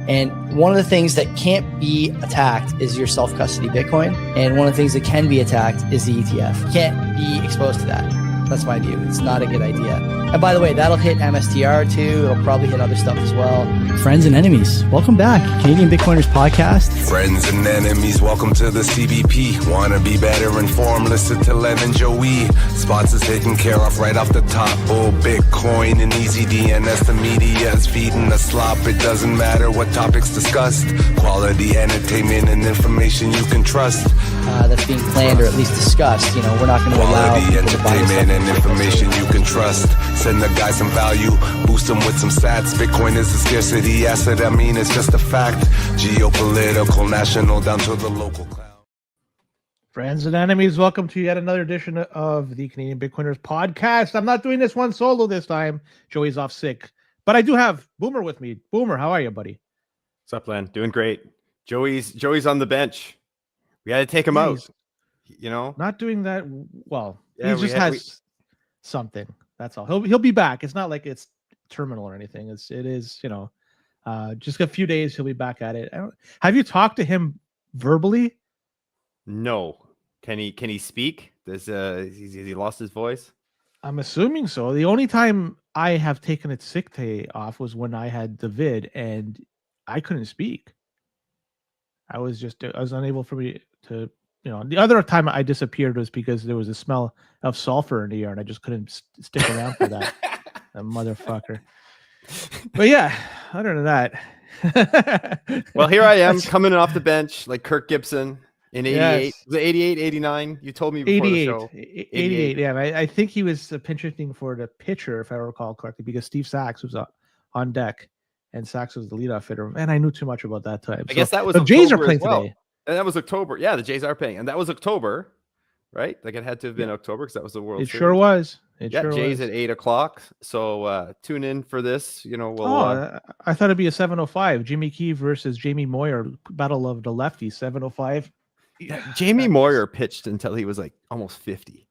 And one of the things that can't be attacked is your self-custody Bitcoin. And one of the things that can be attacked is the ETF. You can't be exposed to that. That's my view. It's not a good idea. And by the way, that'll hit MSTR too. It'll probably hit other stuff as well. Friends and enemies, welcome back. Canadian Bitcoiners podcast. Friends and enemies, welcome to the CBP. Wanna be better informed? Listen to Len and Joey. Spots is taken care of right off the top. Bull, Bitcoin, and easy DNS. The media is feeding the slop. It doesn't matter what topics discussed. Quality entertainment and information you can trust. That's being planned or at least discussed. You know, we're not going to allow quality entertainment and information you can trust. Send the guy some value, boost him with some stats. Bitcoin is a scarcity asset. I mean, it's just a fact. Geopolitical, national, down to the local cloud. Friends and enemies, welcome to yet another edition of the Canadian Bitcoiners podcast. I'm not doing this one solo this time. Joey's off sick, but I do have Boomer with me. Boomer, how are you, buddy? What's up, Len? Doing great. Joey's on the bench. We got to take him out. You know, not doing that well. Yeah, he just has something. That's all. He'll be back. It's not like it's terminal or anything. It is, you know, just a few days. He'll be back at it. Have you talked to him verbally? No. Can he speak? Has he lost his voice? I'm assuming so. The only time I have taken a sick day off was when I had the vid and I couldn't speak. I was unable for me to, you know, the other time I disappeared was because there was a smell of sulfur in the air and I just couldn't stick around for that. That motherfucker. But yeah, other than that. Well, here I am coming off the bench like Kirk Gibson in 88. Yes. Was it 88, 89? You told me before 88, the show. 88, yeah. I think he was pinch hitting for the pitcher, if I recall correctly, because Steve Sachs was on deck. And Sachs was the leadoff hitter. Man, I knew too much about that time. I guess that was the Jays are playing today. And that was October. Yeah, the Jays are playing. And that was October, right? Like it had to have been October because that was the World Series. It sure was. Jays at 8 o'clock. So tune in for this. You know, I thought it'd be a 7:05. Jimmy Key versus Jamie Moyer, battle of the lefties, 7:05. Jamie Moyer pitched until he was like almost 50.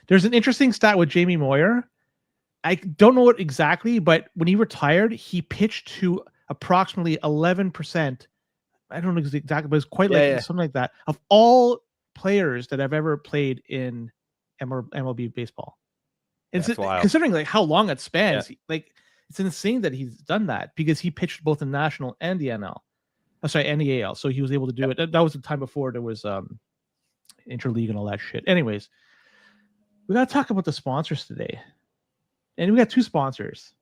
There's an interesting stat with Jamie Moyer. I don't know what exactly, but when he retired, he pitched to approximately 11%. I don't know exactly, but it's quite something like that of all players that have ever played in MLB baseball. It's considering like how long it spans. Like it's insane that he's done that because he pitched both the national and the NL. And the AL. So he was able to do it. That was the time before there was interleague and all that shit. Anyways, we got to talk about the sponsors today. And we got two sponsors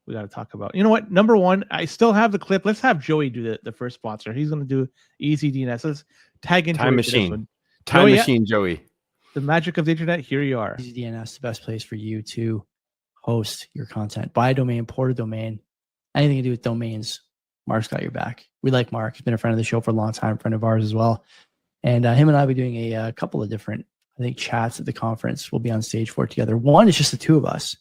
we got to talk about. You know what? Number one, I still have the clip. Let's have Joey do the first sponsor. He's going to do Easy DNS. Let's tag in Time Machine. Time Machine, Joey. The magic of the internet. Here you are. Easy DNS, the best place for you to host your content. Buy a domain, port a domain, anything to do with domains. Mark's got your back. We like Mark. He's been a friend of the show for a long time, friend of ours as well. And him and I will be doing a couple of different, I think, chats at the conference. We'll be on stage for it together. One is just the two of us.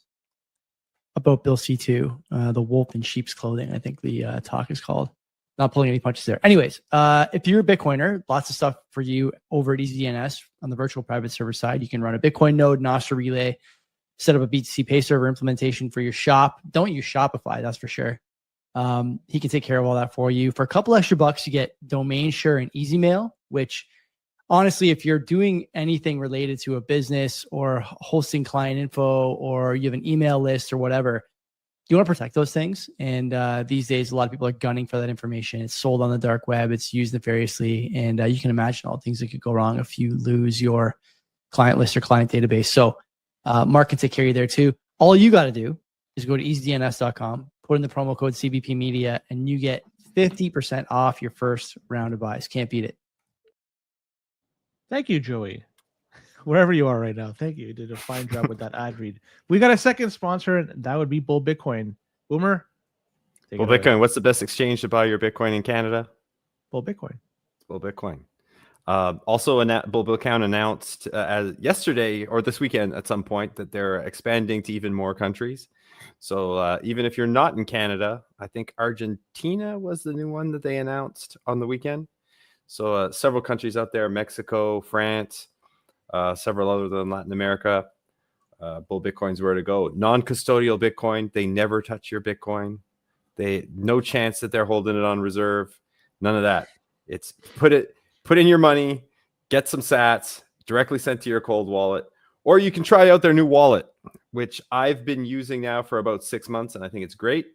About Bill C2, the wolf in sheep's clothing, I think the talk is called. Not pulling any punches there. Anyways, if you're a Bitcoiner, lots of stuff for you over at EasyDNS on the virtual private server side. You can run a Bitcoin node, Nostr relay, set up a BTC Pay server implementation for your shop. Don't use Shopify, that's for sure. He can take care of all that for you. For a couple extra bucks, you get Domain Share and EasyMail, which honestly, if you're doing anything related to a business or hosting client info, or you have an email list or whatever, you want to protect those things. And these days, a lot of people are gunning for that information. It's sold on the dark web. It's used nefariously. And you can imagine all the things that could go wrong if you lose your client list or client database. So Mark can take care of you there too. All you got to do is go to easydns.com, put in the promo code CBP Media, and you get 50% off your first round of buys. Can't beat it. Thank you, Joey. Wherever you are right now, thank you. You did a fine job with that ad read. We got a second sponsor, and that would be Bull Bitcoin. Boomer? Bull Bitcoin. What's the best exchange to buy your Bitcoin in Canada? Bull Bitcoin. Bull Bitcoin. Also, Bull Bitcoin announced yesterday or this weekend at some point that they're expanding to even more countries. So even if you're not in Canada, I think Argentina was the new one that they announced on the weekend. So several countries out there, Mexico, France, several other than Latin America. Bull Bitcoin's where to go. Non-custodial Bitcoin. They never touch your Bitcoin. No chance that they're holding it on reserve. None of that. It's put in your money, get some sats directly sent to your cold wallet, or you can try out their new wallet, which I've been using now for about 6 months, and I think it's great.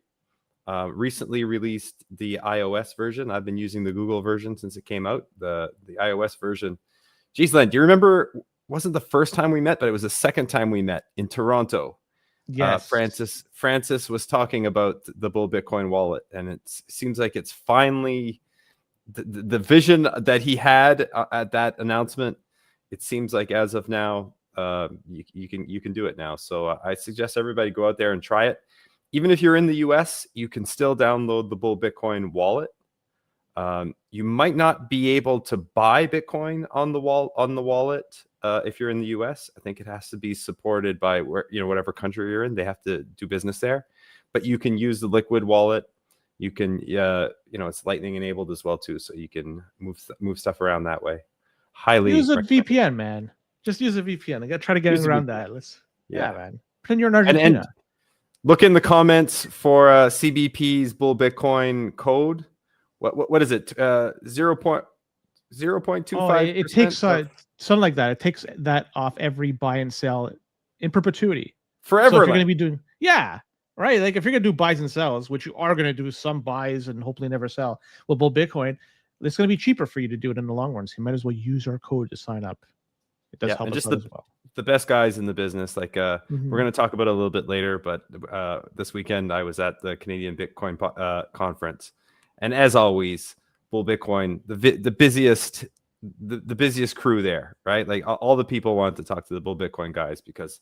Recently released the iOS version. I've been using the Google version since it came out. The iOS version. Geez, Len, do you remember? Wasn't the first time we met, but it was the second time we met in Toronto. Yes. Francis was talking about the Bull Bitcoin wallet, and it seems like it's finally the vision that he had at that announcement. It seems like as of now, you can do it now. So I suggest everybody go out there and try it. Even if you're in the US, you can still download the Bull Bitcoin wallet. You might not be able to buy Bitcoin on the wallet if you're in the US. I think it has to be supported by whatever country you're in. They have to do business there. But you can use the Liquid wallet. You can, it's Lightning enabled as well too, so you can move stuff around that way. Highly use a recommend. VPN, man. Just use a VPN. I got to try to get around that. Yeah, man. Pretend you're in And Argentina. look in the comments for CBP's Bull Bitcoin code. What is it? 0.25%? It takes something like that. It takes that off every buy and sell in perpetuity. Forever. So if you're going to be doing, right. Like if you're going to do buys and sells, which you are going to do some buys and hopefully never sell with Bull Bitcoin, it's going to be cheaper for you to do it in the long run. So you might as well use our code to sign up. It does help us out as well. The best guys in the business. Like we're Mhm. going to talk about it a little bit later, but this weekend I was at the Canadian Bitcoin conference, and as always, Bull Bitcoin, the busiest crew there, right? Like all the people want to talk to the Bull Bitcoin guys because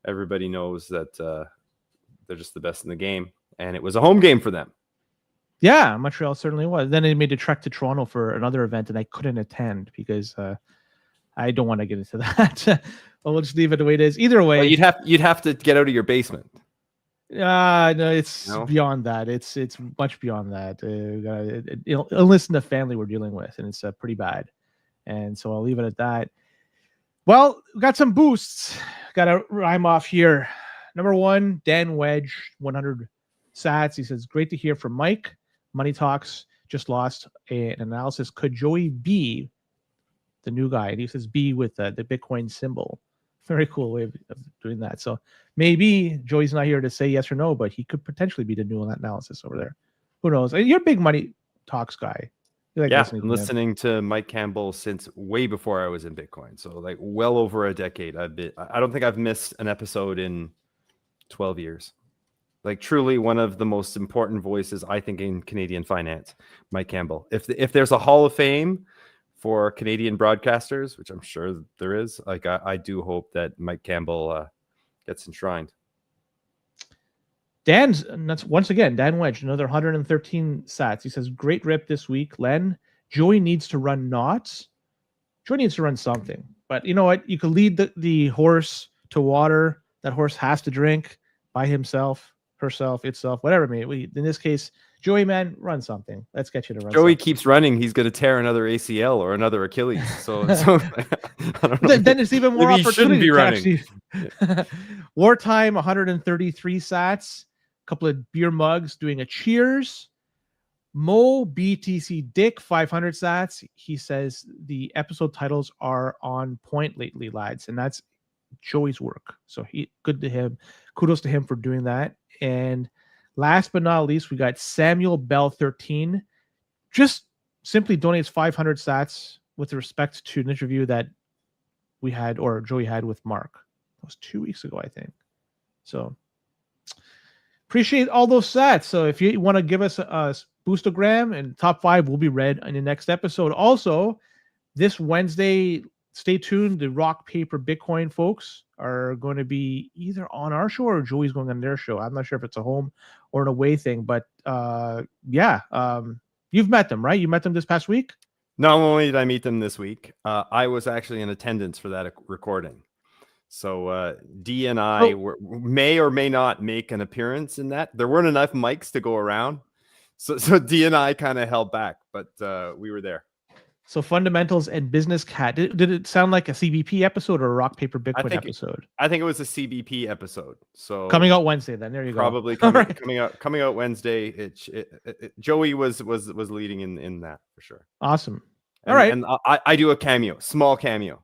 everybody knows that they're just the best in the game, and it was a home game for them. Yeah, Montreal certainly was. Then they made a trek to Toronto for another event, and I couldn't attend because I don't want to get into that. But we'll just leave it the way it is. Either way, well, you'd have to get out of your basement. No, it's beyond that. It's much beyond that. Illness in the family we're dealing with, and it's pretty bad. And so I'll leave it at that. Well, we got some boosts. Got to rhyme off here. Number 1, Dan Wedge, 100 sats. He says, great to hear from Mike. Money Talks just lost an analysis. Could Joey be the new guy? And he says B with the Bitcoin symbol. Very cool way of doing that. So maybe Joey's not here to say yes or no, but he could potentially be the new analysis over there. Who knows? You're a big Money Talks guy. Like I'm listening to Mike Campbell since way before I was in Bitcoin. So like well over a decade. I don't think I've missed an episode in 12 years. Like truly one of the most important voices, I think, in Canadian finance, Mike Campbell. If there's a Hall of Fame for Canadian broadcasters, which I'm sure there is, like I do hope that Mike Campbell gets enshrined. That's once again, Dan Wedge, another 113 sats. He says, great rip this week, Len. Joey needs to run knots. Joey needs to run something. But you know what? You could lead the horse to water. That horse has to drink by himself, herself, itself, whatever. In this case, Joey, man, run something. Let's get you to run. Joey something. Keeps running. He's going to tear another ACL or another Achilles. So I don't know. Then it's even more Maybe opportunity. He shouldn't be running. Wartime, 133 sats. A couple of beer mugs doing a cheers. Mo BTC Dick, 500 sats. He says the episode titles are on point lately, lads, and that's Joey's work. So good to him. Kudos to him for doing that. And last but not least, we got Samuel Bell 13. Just simply donates 500 sats with respect to an interview that we had, or Joey had, with Mark. It was 2 weeks ago, I think. So appreciate all those sats. So if you want to give us a boostogram, and top 5 will be read in the next episode. Also, this Wednesday, stay tuned. The Rock Paper Bitcoin folks are going to be either on our show or Joey's going on their show. I'm not sure if it's a home or an away thing, but you've met them, right? You met them this past week? Not only did I meet them this week, I was actually in attendance for that recording. So D and I may or may not make an appearance in that. There weren't enough mics to go around. So D and I kind of held back, but we were there. So fundamentals and business cat. Did it sound like a CBP episode or a rock paper Bitcoin episode? I think it was a CBP episode. So coming out Wednesday. Then there you probably go. coming out Wednesday. Joey was leading in that for sure. Awesome. All right, and I do a cameo, small cameo.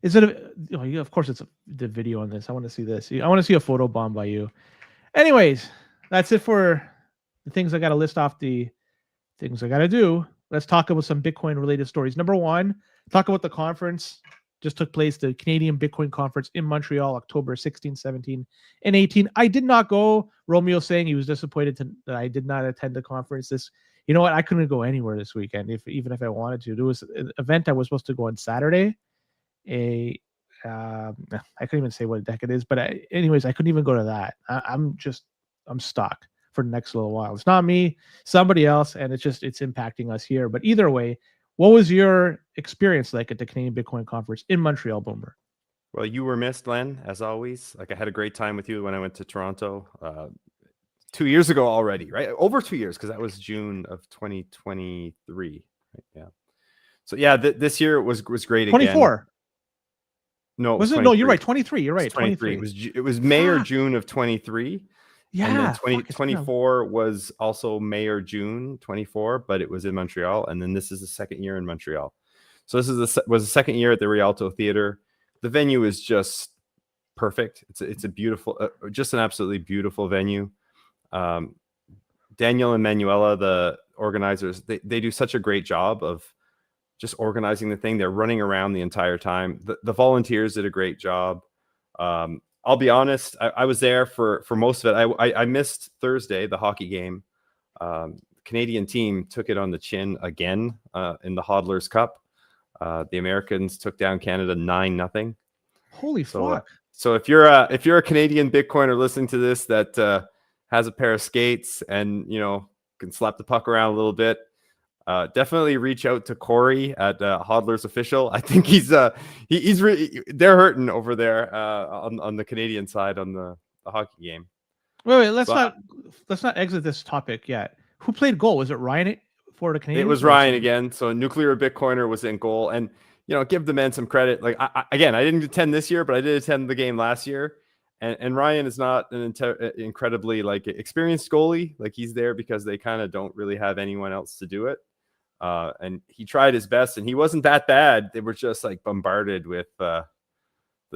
Is it? Of course, it's the video on this. I want to see this. I want to see a photo bomb by you. Anyways, that's it for the things I got to list off. The things I got to do. Let's talk about some Bitcoin related stories. Number one, talk about the conference just took place, the Canadian Bitcoin conference in Montreal, October 16, 17, and 18. I did not go. Romeo saying he was disappointed that I did not attend the conference. You know what? I couldn't go anywhere this weekend, even if I wanted to. There was an event I was supposed to go on Saturday. I couldn't even say what the heck it is, but anyways, I couldn't even go to that. I'm stuck for the next little while. It's not me, somebody else, and it's impacting us here. But either way, what was your experience like at the Canadian Bitcoin conference in Montreal, Boomer? Well, you were missed, Len, as always. Like, I had a great time with you when I went to Toronto 2 years ago already, right? Over 2 years, because that was June of 2023. Right? Yeah. So yeah, this year was great. 24. Again. No, was it? No, you're right. 23. You're right. 23. It was May or June of 23. Yeah. And then 2024 was also May or June 24, but it was in Montreal. And then this is the second year in Montreal. So this was the second year at the Rialto Theater. The venue is just perfect. It's a beautiful, just an absolutely beautiful venue. Daniel and Manuela, the organizers, they do such a great job of just organizing the thing. They're running around the entire time. The volunteers did a great job. I'll be honest, I was there for most of it. I missed Thursday, the hockey game. The Canadian team took it on the chin again in the Hodlers Cup. The Americans took down Canada 9-0. Holy fuck. So if you're a Canadian Bitcoiner listening to this that has a pair of skates and can slap the puck around a little bit, definitely reach out to Corey at Hodlers Official. I think he's they're hurting over there on the Canadian side on the hockey game. Wait, let's not exit this topic yet. Who played goal? Was it Ryan for the Canadians? It was Ryan again. So Nuclear Bitcoiner was in goal, and give the men some credit. Like I didn't attend this year, but I did attend the game last year. And Ryan is not an incredibly experienced goalie. Like, he's there because they kind of don't really have anyone else to do it. And he tried his best, and he wasn't that bad. They were just bombarded with the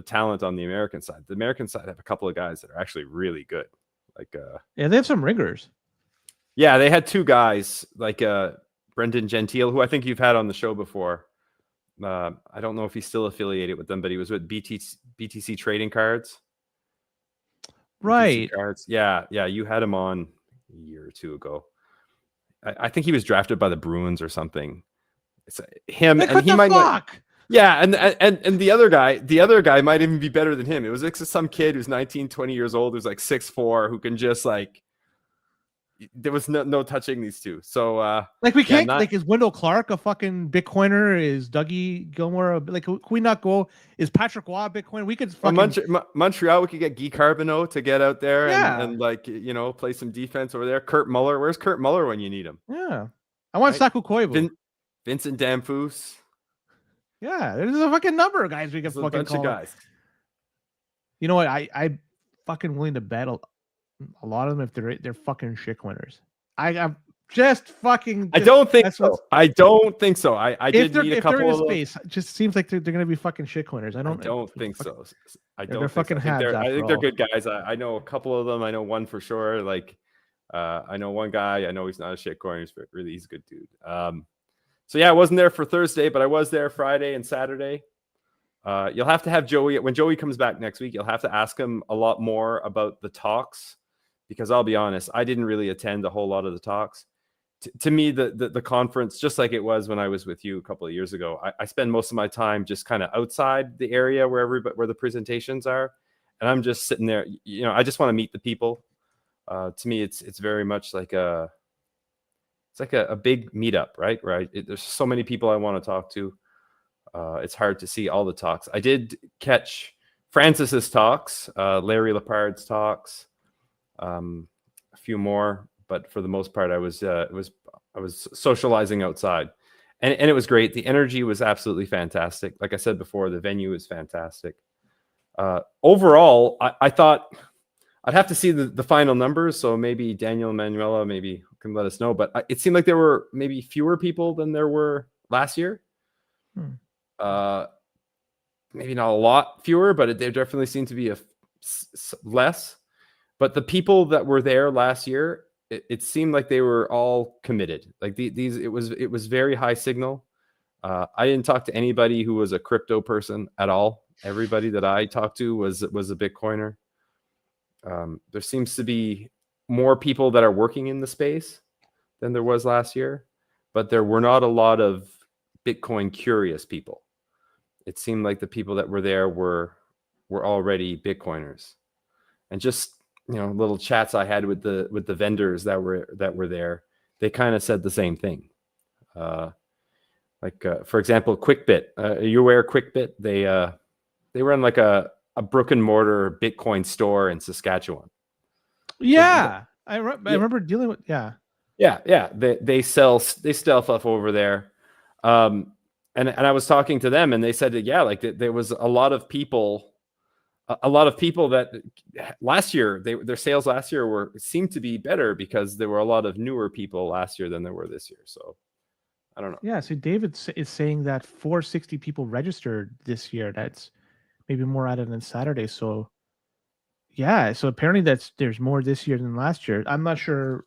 talent on the American side. The American side have a couple of guys that are actually really good. Yeah, they have some ringers. Yeah, they had two guys like Brendan Gentile, who I think you've had on the show before. I don't know if he's still affiliated with them, but he was with BTC Trading Cards. Right. Cards. Yeah. You had him on a year or two ago. I think he was drafted by the Bruins or something. It's him, and he might. Yeah, and the other guy might even be better than him. It was some kid who's 19, 20 years old, who's 6'4", who can just there was no touching these two. So we can't is Wendell Clark a fucking Bitcoiner? Is Dougie Gilmore can we not go? Is Patrick Waugh Bitcoin? We could fucking Montreal. We could get Guy Carbonneau to get out there and play some defense over there. Kurt Muller, where's Kurt Muller when you need him? Yeah, I want Saku Koivu. Vincent Damphus. Yeah, there's a fucking number of guys we can fucking bunch call. Of guys. You know what? I fucking willing to bet a lot of them if they're fucking shit winners. I'm just fucking. I don't think so. I don't think so. I did meet a couple of space. It just seems like they're gonna be fucking shit winners. I don't think so. They're fucking habs. I think they're good guys. I know a couple of them. I know one for sure. I know one guy. I know he's not a shit corner. He's a good dude. So yeah, I wasn't there for Thursday, but I was there Friday and Saturday. You'll have to have Joey when Joey comes back next week. You'll have to ask him a lot more about the talks, because I'll be honest, I didn't really attend a whole lot of the talks. To me, the conference, just like it was when I was with you a couple of years ago, I spend most of my time just kind of outside the area where the presentations are, and I'm just sitting there. I just want to meet the people. To me, it's very much like a big meetup, right? There's so many people I want to talk to. It's hard to see all the talks. I did catch Francis's talks, Larry Lepard's talks, a few more, but for the most part, it was was socializing outside, and it was great. The energy was absolutely fantastic. Like I said before, the venue was fantastic. Overall, I thought I'd have to see the final numbers. So maybe Daniel and Manuela maybe can let us know. But it seemed like there were maybe fewer people than there were last year. Maybe not a lot fewer, but there definitely seemed to be less. But the people that were there last year, it seemed like they were all committed. Like it was very high signal. I didn't talk to anybody who was a crypto person at all. Everybody that I talked to was a Bitcoiner. There seems to be more people that are working in the space than there was last year, but there were not a lot of Bitcoin curious people. It seemed like the people that were there were already Bitcoiners, and just little chats I had with the vendors that were there, they kind of said the same thing. For example, QuickBit. Are you aware of QuickBit? They run like a brick and mortar Bitcoin store in Saskatchewan. Yeah, I remember dealing with Yeah. They sell stuff over there. And I was talking to them, and they said that there was a lot of people that last year their sales last year seemed to be better because there were a lot of newer people last year than there were this year. So I don't know. Yeah, so David is saying that 460 people registered this year. That's maybe more added than Saturday. So yeah, so apparently there's more this year than last year. I'm not sure,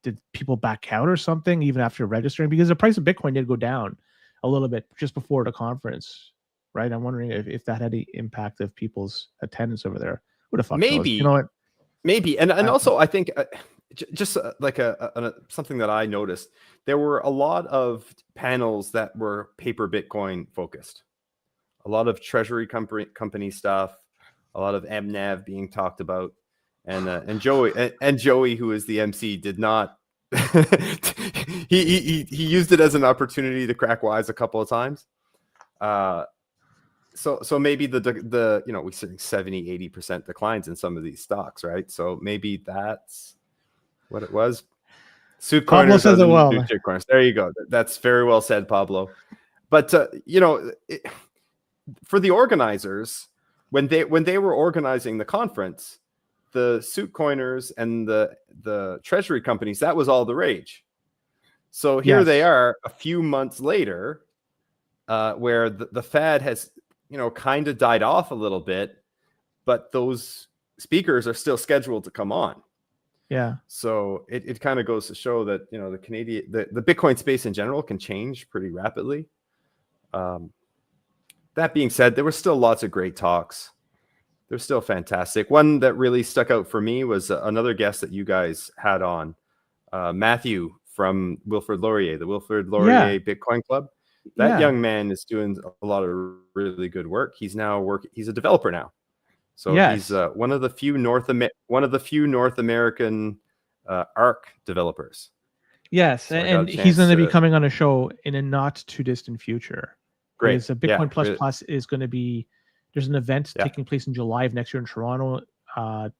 did people back out or something even after registering? Because the price of Bitcoin did go down a little bit just before the conference, right? I'm wondering if that had any impact of people's attendance over there. What the fuck knows? Maybe, you know what? Maybe, and also I think just like something that I noticed, there were a lot of panels that were paper Bitcoin focused, a lot of treasury company stuff, a lot of MNAV being talked about, and Joey, who is the MC, did not. he used it as an opportunity to crack wise a couple of times. So maybe the we're seeing 70-80% declines in some of these stocks, right? So maybe that's what it was. Suit Pablo says it well. There you go. That's very well said, Pablo. But for the organizers, when they were organizing the conference, the suit coiners and the treasury companies, that was all the rage. So here they are a few months later, where the fad has kind of died off a little bit, but those speakers are still scheduled to come on. Yeah. So it kind of goes to show that the Bitcoin space in general can change pretty rapidly. That being said, there were still lots of great talks. They're still fantastic. One that really stuck out for me was another guest that you guys had on, Matthew from Wilfrid Laurier, the Wilfrid Laurier Bitcoin Club. That young man is doing a lot of really good work. He's a developer now. So he's one of the few North American ARC developers. Yes, so and he's going to be coming on a show in a not too distant future. Great. So Bitcoin Plus is going to be. There's an event taking place in July of next year in Toronto,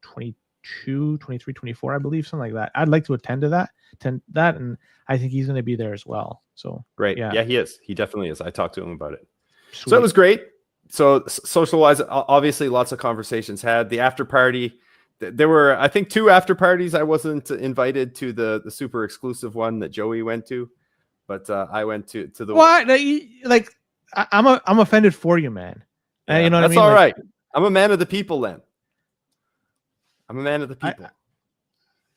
22, 23, 24, I believe, something like that. I'd like to attend that, and I think he's going to be there as well. So great. Yeah, he is. He definitely is. I talked to him about it. Sweet. So it was great. So social-wise, obviously lots of conversations had. The after party, there were, I think, 2 after parties. I wasn't invited to the super exclusive one that Joey went to, but I went to the what? Like I'm offended for you, man. Yeah, you know what I mean? That's all right. I'm a man of the people then. I'm a man of the people.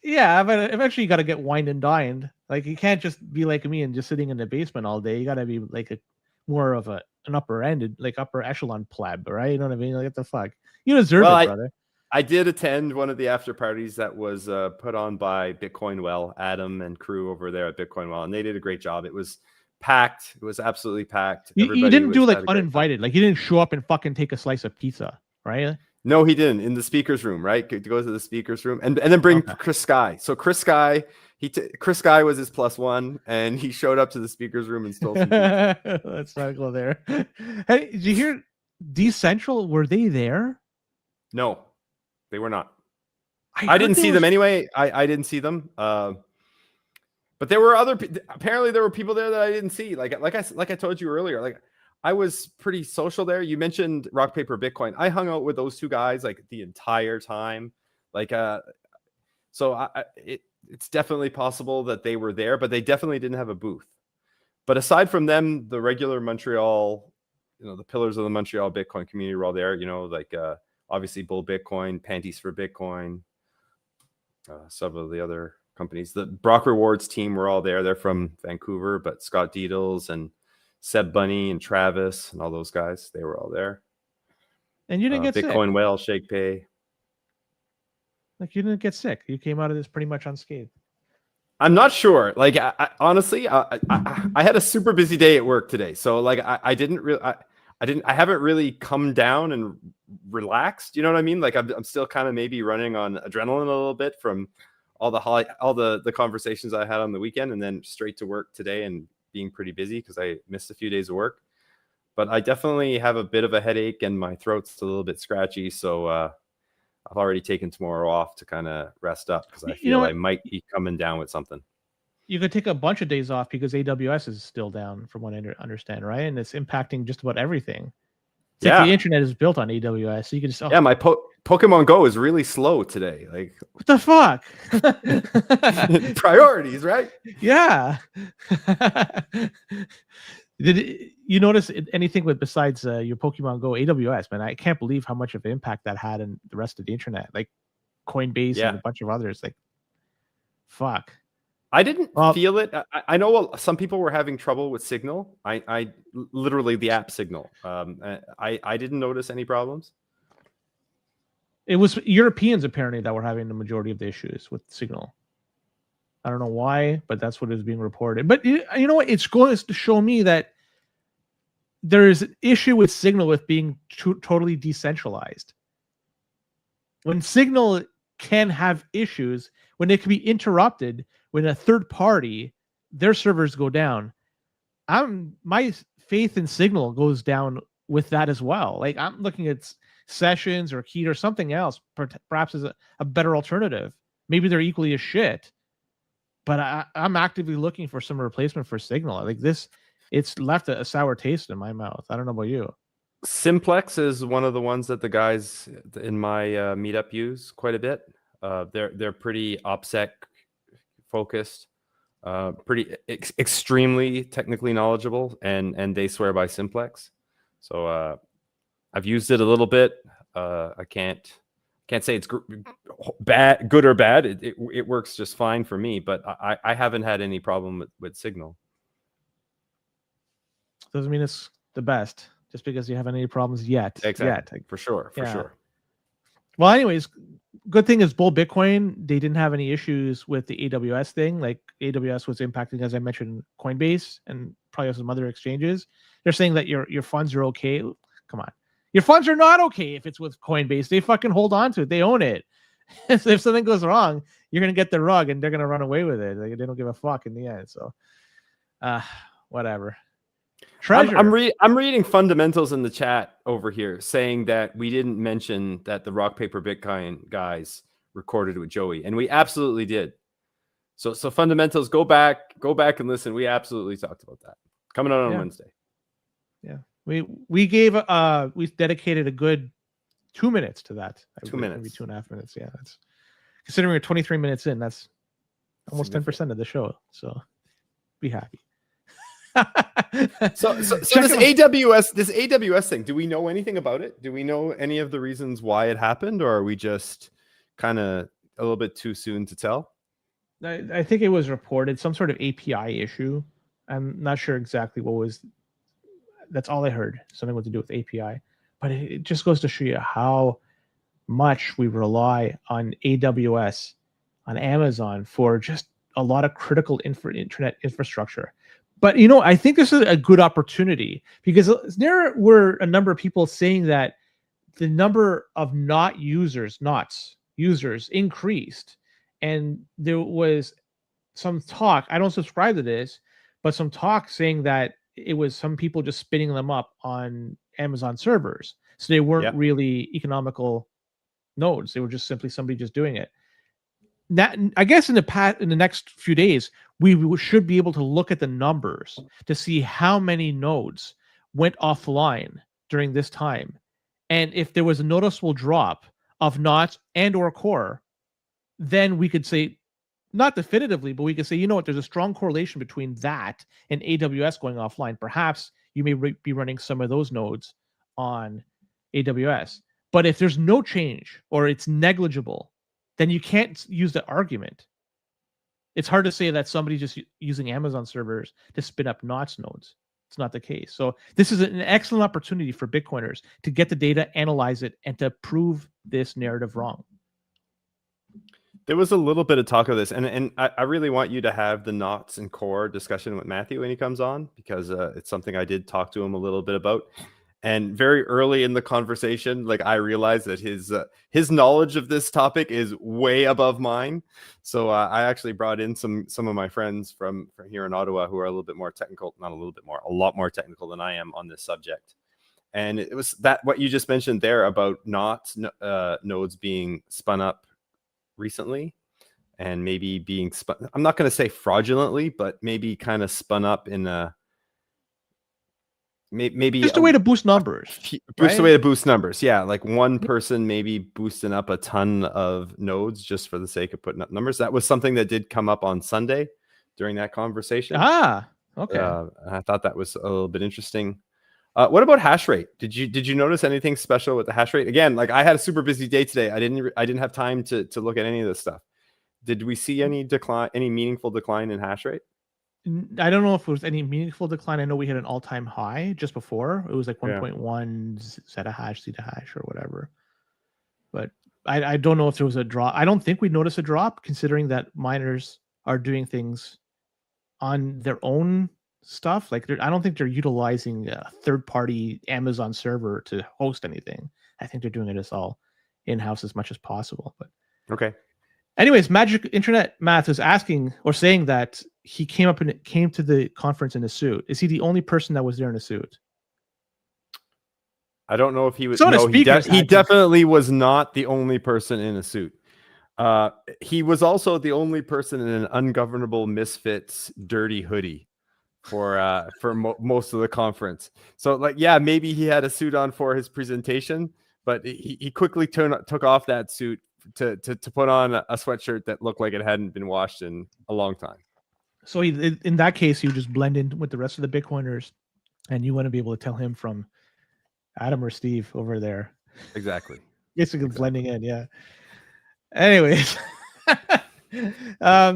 Yeah, but eventually you got to get wined and dined. Like, you can't just be like me and just sitting in the basement all day. You got to be like more of an upper echelon pleb, right? You know what I mean? Like, what the fuck? You deserve it, brother. I did attend one of the after parties that was put on by Bitcoin Well, Adam and crew over there at Bitcoin Well, and they did a great job. It was packed. It was absolutely packed. You didn't do like uninvited. Like, you didn't show up and fucking take a slice of pizza, right? No, he didn't. In the speaker's room, right? To go to the speaker's room and then bring Chris Sky. So Chris Sky, Chris Sky was his +1, and he showed up to the speaker's room and stole some pizza. Let's not go there. Hey, did you hear Decentral? Were they there? No, they were not. I didn't see them anyway. I didn't see them. But there were apparently there were people there that I didn't see. Like I told you earlier, like I was pretty social there. You mentioned rock, paper, Bitcoin. I hung out with those two guys like the entire time. Like, so it's definitely possible that they were there, but they definitely didn't have a booth. But aside from them, the regular Montreal, the pillars of the Montreal Bitcoin community were all there. Like obviously Bull Bitcoin, Panties for Bitcoin, some of the other companies. The Brock Rewards team were all there. They're from Vancouver, but Scott Deedles and Seb Bunny and Travis and all those guys, they were all there. And you didn't get Bitcoin sick. Whale, Shake Pay. Like you didn't get sick. You came out of this pretty much unscathed. I'm not sure. Like, honestly, I had a super busy day at work today. So like, I haven't really come down and relaxed. You know what I mean? Like I'm still kind of maybe running on adrenaline a little bit from all the conversations I had on the weekend, and then straight to work today and being pretty busy because I missed a few days of work. But I definitely have a bit of a headache and my throat's a little bit scratchy. So I've already taken tomorrow off to kind of rest up because I feel I might be coming down with something. You could take a bunch of days off because AWS is still down, from what I understand, right? And it's impacting just about everything. It's like the internet is built on AWS, so you can just my Pokemon Go is really slow today. Like, what the fuck? Priorities, right? Yeah. Did you notice anything besides your Pokemon Go AWS? Man, I can't believe how much of an impact that had in the rest of the internet, like Coinbase and a bunch of others. Like, fuck. I didn't feel it. I know some people were having trouble with Signal. I literally the app Signal. I didn't notice any problems. It was Europeans apparently that were having the majority of the issues with Signal. I don't know why, but that's what is being reported. But you know what? It's going to show me that there is an issue with Signal with being totally decentralized. When Signal can have issues, when it can be interrupted, when a third party, their servers go down, my faith in Signal goes down with that as well. Like I'm looking at Sessions or Key or something else, perhaps as a better alternative. Maybe they're equally as shit. But I'm actively looking for some replacement for Signal. Like this, it's left a sour taste in my mouth. I don't know about you. Simplex is one of the ones that the guys in my meetup use quite a bit. They're pretty OPSEC focused, pretty extremely technically knowledgeable, and they swear by Simplex. So I've used it a little bit. I can't say it's good or bad. It works just fine for me, but I haven't had any problem with Signal. Doesn't mean it's the best just because you haven't any problems yet. Exactly. For sure. Well, anyways, good thing is Bull Bitcoin, they didn't have any issues with the AWS thing. Like AWS was impacting, as I mentioned, Coinbase and probably some other exchanges. They're saying that your funds are okay. Come on. Your funds are not okay if it's with Coinbase. They fucking hold on to it. They own it. So if something goes wrong, you're going to get the rug and they're going to run away with it. Like, they don't give a fuck in the end. So, whatever. Treasure. I'm reading fundamentals in the chat over here saying that we didn't mention that the Rock Paper Bitcoin guys recorded with Joey, and we absolutely did. So fundamentals, go back and listen. We absolutely talked about that. Coming out on Wednesday. Yeah. We gave we dedicated a good 2 minutes to that. 2 minutes. Maybe 2.5 minutes. Yeah. That's considering we're 23 minutes in, that's almost 10% of the show. So be happy. So this AWS thing, do we know anything about it? Do we know any of the reasons why it happened, or are we just kind of a little bit too soon to tell? I think it was reported some sort of API issue. I'm not sure exactly what was. That's all I heard. Something to do with API, but it just goes to show you how much we rely on AWS, on Amazon for just a lot of critical internet infrastructure. But, I think this is a good opportunity because there were a number of people saying that the number of users increased. And there was some talk, I don't subscribe to this, but some talk saying that it was some people just spinning them up on Amazon servers. So they weren't really economical nodes. They were just simply somebody just doing it. That, I guess in the next few days, we should be able to look at the numbers to see how many nodes went offline during this time. And if there was a noticeable drop of knots and or core, then we could say, not definitively, but we could say, you know what, there's a strong correlation between that and AWS going offline. Perhaps you may be running some of those nodes on AWS. But if there's no change or it's negligible, then you can't use the argument. It's hard to say that somebody's just using Amazon servers to spin up knots nodes. It's not the case. So this is an excellent opportunity for Bitcoiners to get the data, analyze it, and to prove this narrative wrong. There was a little bit of talk of this, and I really want you to have the knots and core discussion with Matthew when he comes on, because it's something I did talk to him a little bit about. And very early in the conversation, like, I realized that his knowledge of this topic is way above mine. So I actually brought in some of my friends from here in Ottawa who are a little bit more technical, not a little bit more, a lot more technical than I am on this subject. And it was that what you just mentioned there about nodes being spun up recently, and maybe being spun, I'm not going to say fraudulently, but maybe kind of spun up in a maybe just a way to boost numbers. A way to boost numbers. Yeah, like one person maybe boosting up a ton of nodes just for the sake of putting up numbers. That was something that did come up on Sunday during that conversation. Okay. I thought that was a little bit interesting. What about hash rate? Did you notice anything special with the hash rate? Again, like, I had a super busy day today. I didn't have time to look at any of this stuff. Did we see any meaningful decline in hash rate? I don't know if it was any meaningful decline. I know we hit an all-time high just before. It was like 1.1 zettahash or whatever. But I don't know if there was a drop. I don't think we noticed a drop, considering that miners are doing things on their own stuff. Like, I don't think they're utilizing a third-party Amazon server to host anything. I think they're doing it as all in-house as much as possible. But okay. Anyways, Magic Internet Math is asking or saying that he came to the conference in a suit. Is he the only person that was there in a suit? I don't know if he was. No, he definitely was not the only person in a suit. He was also the only person in an Ungovernable Misfits dirty hoodie for most of the conference. So, like, yeah, maybe he had a suit on for his presentation, but he quickly took off that suit to put on a sweatshirt that looked like it hadn't been washed in a long time. So in that case, you just blend in with the rest of the Bitcoiners, and you want to be able to tell him from Adam or Steve over there. Exactly. Basically blending in, yeah. Anyways, are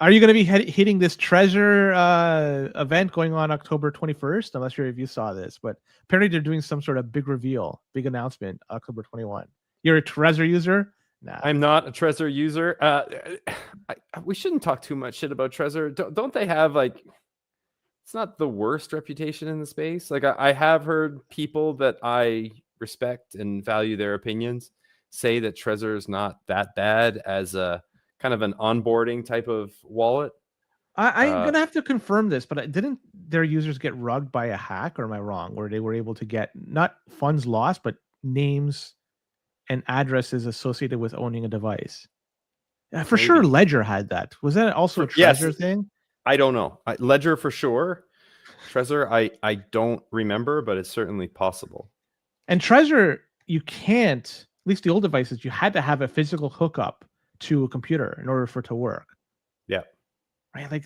you going to be hitting this treasure event going on October 21st? I'm not sure if you saw this, but apparently they're doing some sort of big reveal, big announcement, October 21. You're a Trezor user? Nah. I'm not a Trezor user. We shouldn't talk too much shit about Trezor. Don't they have, like, it's not the worst reputation in the space? Like, I have heard people that I respect and value their opinions say that Trezor is not that bad as a kind of an onboarding type of wallet. I'm going to have to confirm this, but didn't their users get rugged by a hack, or am I wrong? Where they were able to get not funds lost, but names and addresses associated with owning a device. For sure, Ledger had that. Was that also a Trezor thing? I don't know. Ledger for sure. Trezor, I don't remember, but it's certainly possible. And Trezor, you can't, at least the old devices, you had to have a physical hookup to a computer in order for it to work. Yeah. Right? Like,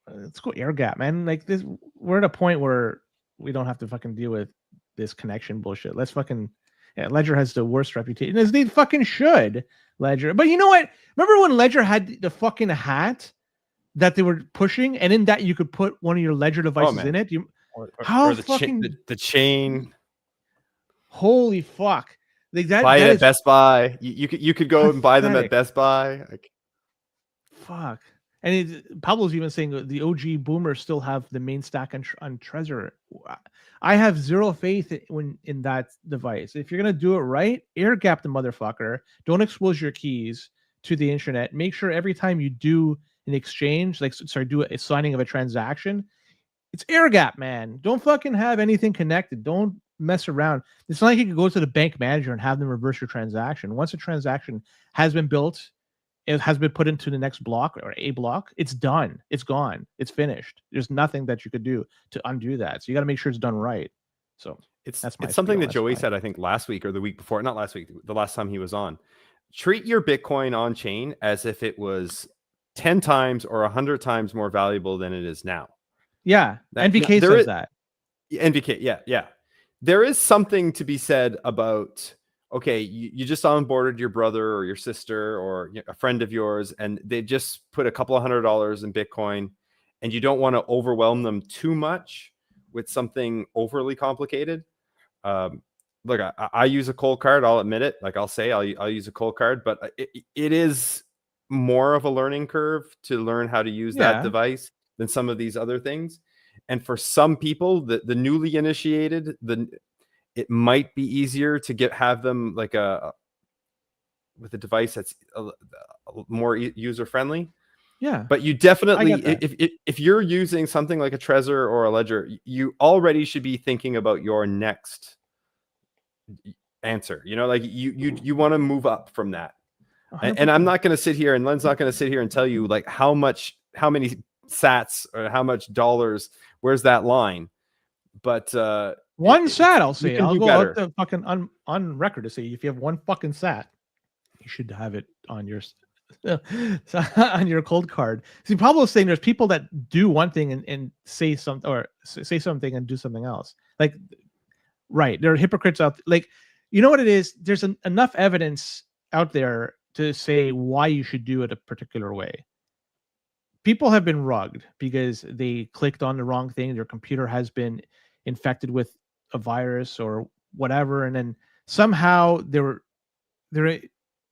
let's go air gap, man. Like, this, we're at a point where we don't have to fucking deal with this connection bullshit. Let's fucking... Yeah, Ledger has the worst reputation, as they fucking should, Ledger. But you know what? Remember when Ledger had the fucking hat that they were pushing, and in that you could put one of your Ledger devices in it? Or the chain. Holy fuck! Like buy it at Best Buy. You could go and buy them at Best Buy. Like, fuck. And Pablo's even saying the OG boomers still have the main stack on Trezor. I have zero faith in that device. If you're going to do it right, air gap the motherfucker. Don't expose your keys to the internet. Make sure every time you do an exchange, do a signing of a transaction, it's air gap, man. Don't fucking have anything connected. Don't mess around. It's not like you can go to the bank manager and have them reverse your transaction. Once a transaction has been built it has been put into the next block or a block, it's done. It's gone. It's finished. There's nothing that you could do to undo that. So you got to make sure it's done right. So It's that's my something spiel. that Joey That's said, I think last week or the week before, not last week, the last time he was on. Treat your Bitcoin on chain as if it was 10 times or 100 times more valuable than it is now. Yeah. NVK there says is- that. NVK, yeah. There is something to be said about, okay, you just onboarded your brother or your sister or a friend of yours, and they just put a couple of $100 in Bitcoin, and you don't want to overwhelm them too much with something overly complicated. Look, I use a cold card. I'll admit it. Like I'll say, I'll use a cold card, but it is more of a learning curve to learn how to use that device than some of these other things. And for some people, the newly initiated, it might be easier to have them like with a device that's more user friendly. Yeah. But you definitely, if you're using something like a Trezor or a Ledger, you already should be thinking about your next answer. Like you want to move up from that. And I'm not going to sit here, and Len's not going to sit here and tell you like how many sats or how much dollars, where's that line? But one sat, I'll say. I'll go better. out the fucking on record to say if you have one fucking sat, you should have it on your on your cold card. See, Pablo's saying there's people that do one thing and say something, or say something and do something else. Like, right, there are hypocrites out. Like, you know what it is? There's enough evidence out there to say why you should do it a particular way. People have been rugged because they clicked on the wrong thing. Their computer has been infected with a virus or whatever, and then somehow their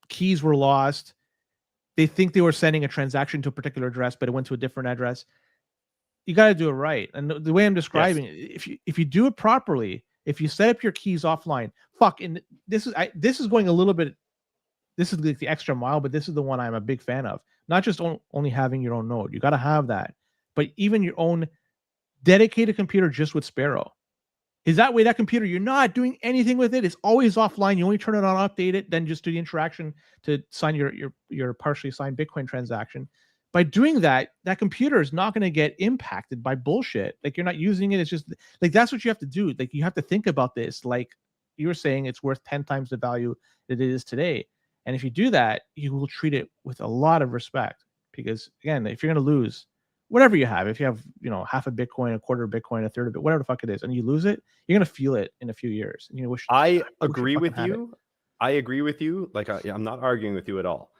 keys were lost. They think they were sending a transaction to a particular address, but it went to a different address. You got to do it right. And the way I'm describing it, if you do it properly, if you set up your keys offline, and this is going a little bit. This is like the extra mile, but this is the one I'm a big fan of. Not just only having your own node. You got to have that, but even your own dedicated computer just with Sparrow. Is that way that computer, you're not doing anything with it. It's always offline. You only turn it on, update it, then just do the interaction to sign your partially signed Bitcoin transaction. By doing that, that computer is not going to get impacted by bullshit. Like, you're not using it. It's just like, that's what you have to do. Like, you have to think about this. Like you were saying, it's worth 10 times the value that it is today. And if you do that, you will treat it with a lot of respect, because again, if you're going to lose whatever you have, if you have, half a Bitcoin, a quarter of Bitcoin, a third of it, whatever the fuck it is, and you lose it, you're going to feel it in a few years. And you wish. I agree with you. I agree with you. Like, I'm not arguing with you at all,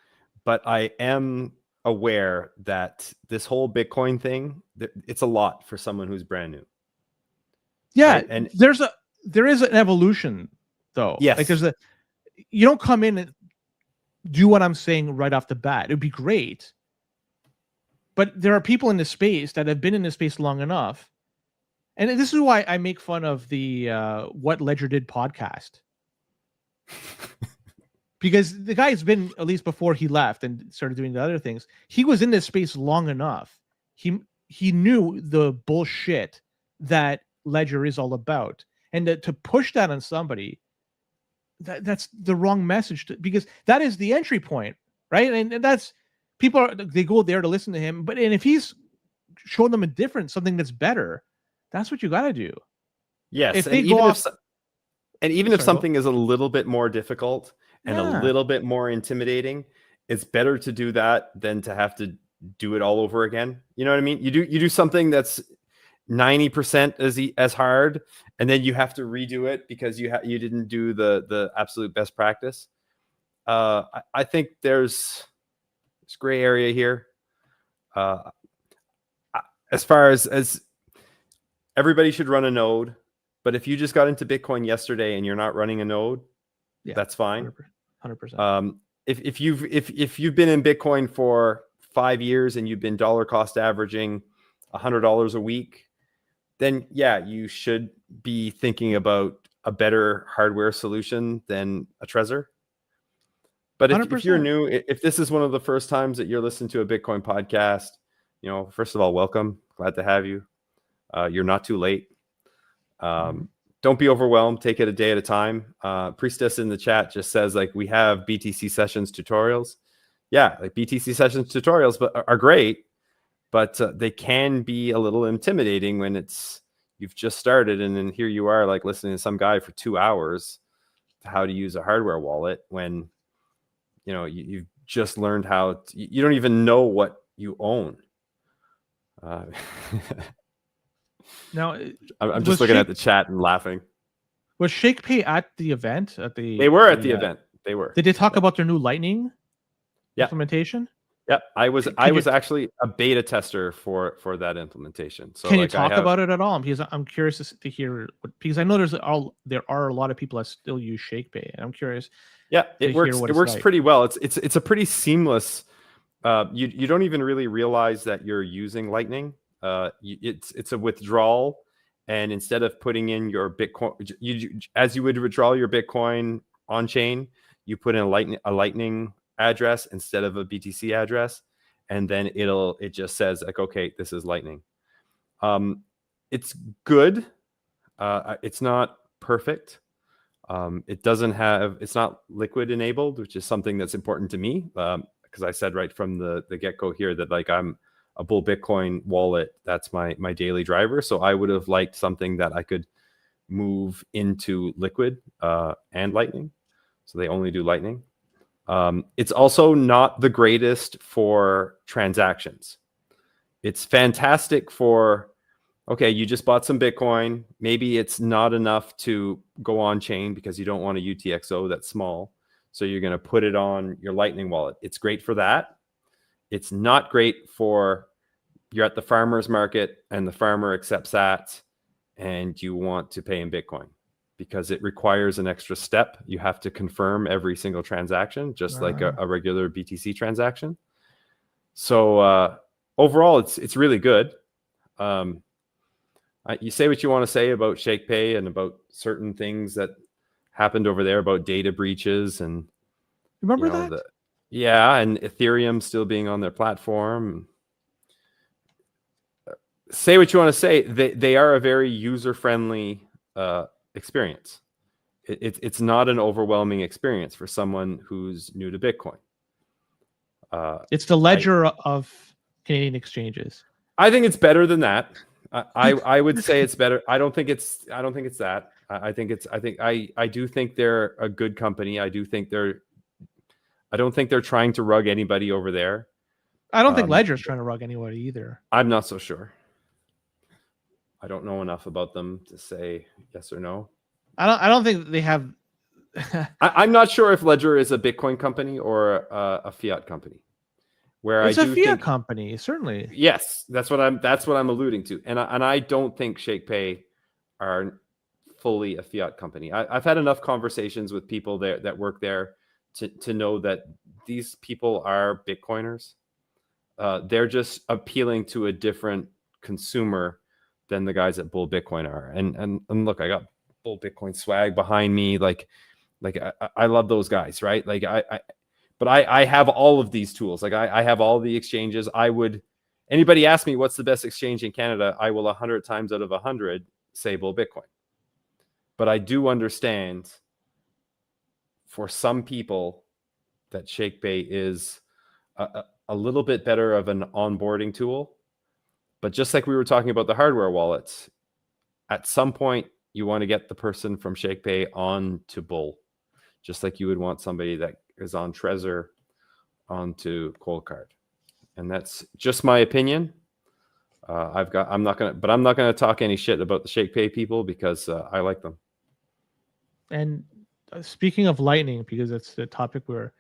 but I am aware that this whole Bitcoin thing, it's a lot for someone who's brand new. Yeah. Right? And there is an evolution though. Yes. Like you don't come in and do what I'm saying right off the bat. It'd be great. But there are people in this space that have been in this space long enough. And this is why I make fun of the What Ledger Did podcast. Because the guy's been, at least before he left and started doing the other things, he was in this space long enough. He knew the bullshit that Ledger is all about. And to push that on somebody, that's the wrong message, because that is the entry point, right? And that's they go there to listen to him. And if he's showing them something that's better, that's what you got to do. Yes. If they go off, even if something is a little bit more difficult and a little bit more intimidating, it's better to do that than to have to do it all over again. You know what I mean? You do something that's 90% as hard, and then you have to redo it because you didn't do the absolute best practice. I think there's gray area here. As far as everybody should run a node, but if you just got into Bitcoin yesterday and you're not running a node, that's fine. 100%. If you've been in Bitcoin for 5 years and you've been dollar cost averaging $100 a week, then you should be thinking about a better hardware solution than a Trezor. But if you're new, if this is one of the first times that you're listening to a Bitcoin podcast, first of all, welcome. Glad to have you. You're not too late. Don't be overwhelmed. Take it a day at a time. Priestess in the chat just says, like, we have BTC sessions tutorials. yeah, like BTC sessions tutorials, but are great, but they can be a little intimidating when you've just started, and then here you are like listening to some guy for 2 hours to how to use a hardware wallet when you've just learned how you don't even know what you own. Now, I'm just looking at the chat and laughing. Was ShakePay at the event? They were at the event. They were. Did they talk about their new Lightning implementation? Yep. I was actually a beta tester for that implementation. So can you talk about it at all? Because I'm curious to hear because I know there are a lot of people that still use ShakePay, and I'm curious. Yeah, it works. It works pretty well. It's a pretty seamless. You don't even really realize that you're using Lightning. It's a withdrawal, and instead of putting in your Bitcoin, as you would withdraw your Bitcoin on chain, you put in a Lightning address instead of a BTC address, and then it just says like, okay, this is Lightning. It's good. It's not perfect. It's not liquid enabled, which is something that's important to me. Because I said right from the get-go here that like I'm a bull Bitcoin wallet. That's my daily driver. So I would have liked something that I could move into liquid and Lightning. So they only do Lightning. It's also not the greatest for transactions. It's fantastic for, okay, you just bought some Bitcoin. Maybe it's not enough to go on chain because you don't want a UTXO that's small. So you're going to put it on your Lightning wallet. It's great for that. It's not great for you're at the farmer's market and the farmer accepts that and you want to pay in Bitcoin because it requires an extra step. You have to confirm every single transaction, just like a regular BTC transaction. So overall, it's really good. You say what you want to say about ShakePay and about certain things that happened over there about data breaches and remember that? And Ethereum still being on their platform. Say what you want to say. They are a very user-friendly experience. It's not an overwhelming experience for someone who's new to Bitcoin. It's the ledger of Canadian exchanges. I think it's better than that. I would say it's better. I don't think it's that. I do think they're a good company. I don't think they're trying to rug anybody over there. I don't think Ledger's trying to rug anybody either. I'm not so sure. I don't know enough about them to say yes or no. I don't think they have. I'm not sure if Ledger is a Bitcoin company or a fiat company. Where it's a fiat company, certainly. Yes, that's what I'm alluding to, and I don't think ShakePay are fully a fiat company. I've had enough conversations with people there that work there to know that these people are Bitcoiners. They're just appealing to a different consumer than the guys at Bull Bitcoin are. And look, I got Bull Bitcoin swag behind me. Like I love those guys, right? Like but I have all of these tools. Like I have all the exchanges. Anybody ask me what's the best exchange in Canada, I will 100 times out of 100 say Bull Bitcoin. But I do understand for some people that ShakePay is a little bit better of an onboarding tool. But just like we were talking about the hardware wallets, at some point you want to get the person from ShakePay on to Bull, just like you would want somebody that is on Trezor onto Coldcard. And that's just my opinion. I'm not gonna talk any shit about the ShakePay people because I like them. And speaking of Lightning, because that's the topic we're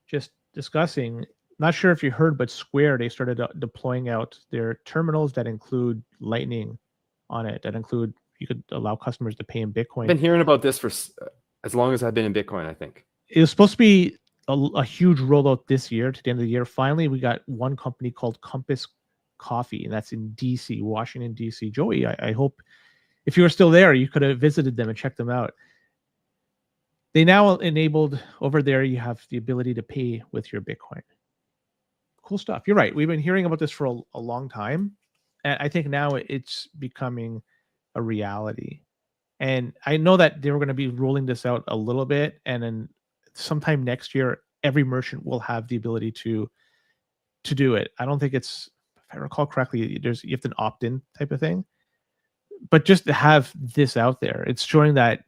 just discussing, not sure if you heard, but Square, they started deploying out their terminals that include Lightning on it. That include, you could allow customers to pay in Bitcoin. I've been hearing about this for as long as I've been in Bitcoin, I think. It was supposed to be a huge rollout this year to the end of the year. Finally, we got one company called Compass Coffee, and that's in DC, Washington, DC. Joey, I hope if you were still there, you could have visited them and checked them out. They now enabled over there, you have the ability to pay with your Bitcoin. Cool stuff. You're right. We've been hearing about this for a long time. And I think now it's becoming a reality. And I know that they were going to be rolling this out a little bit. And then sometime next year, every merchant will have the ability to do it. I don't think it's, if I recall correctly, you have an opt-in type of thing. But just to have this out there, it's showing that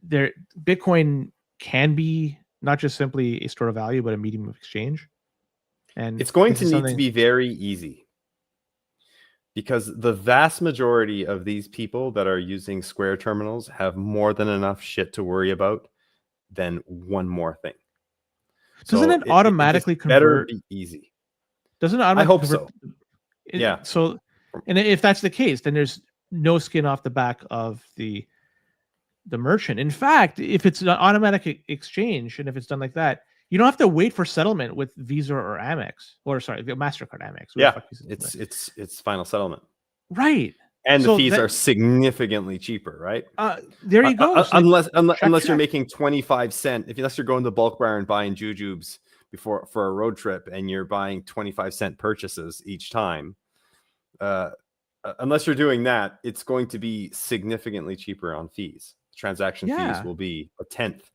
Bitcoin can be not just simply a store of value, but a medium of exchange. And it's going to need to be very easy, because the vast majority of these people that are using Square terminals have more than enough shit to worry about than one more thing. Doesn't it automatically better convert? Be easy. Doesn't it automatically I hope convert? so. Yeah. So, and if that's the case, then there's no skin off the back of the merchant. In fact, if it's an automatic exchange, and if it's done like that, you don't have to wait for settlement with Visa or Amex, or sorry, MasterCard, Amex. Yeah, it's final settlement. Right. And the fees are significantly cheaper, right? There you go. Unless you're making 25 cents, unless you're going to the bulk bar and buying jujubes for a road trip, and you're buying 25-cent purchases each time. Unless you're doing that, it's going to be significantly cheaper on fees. Transaction fees will be a tenth.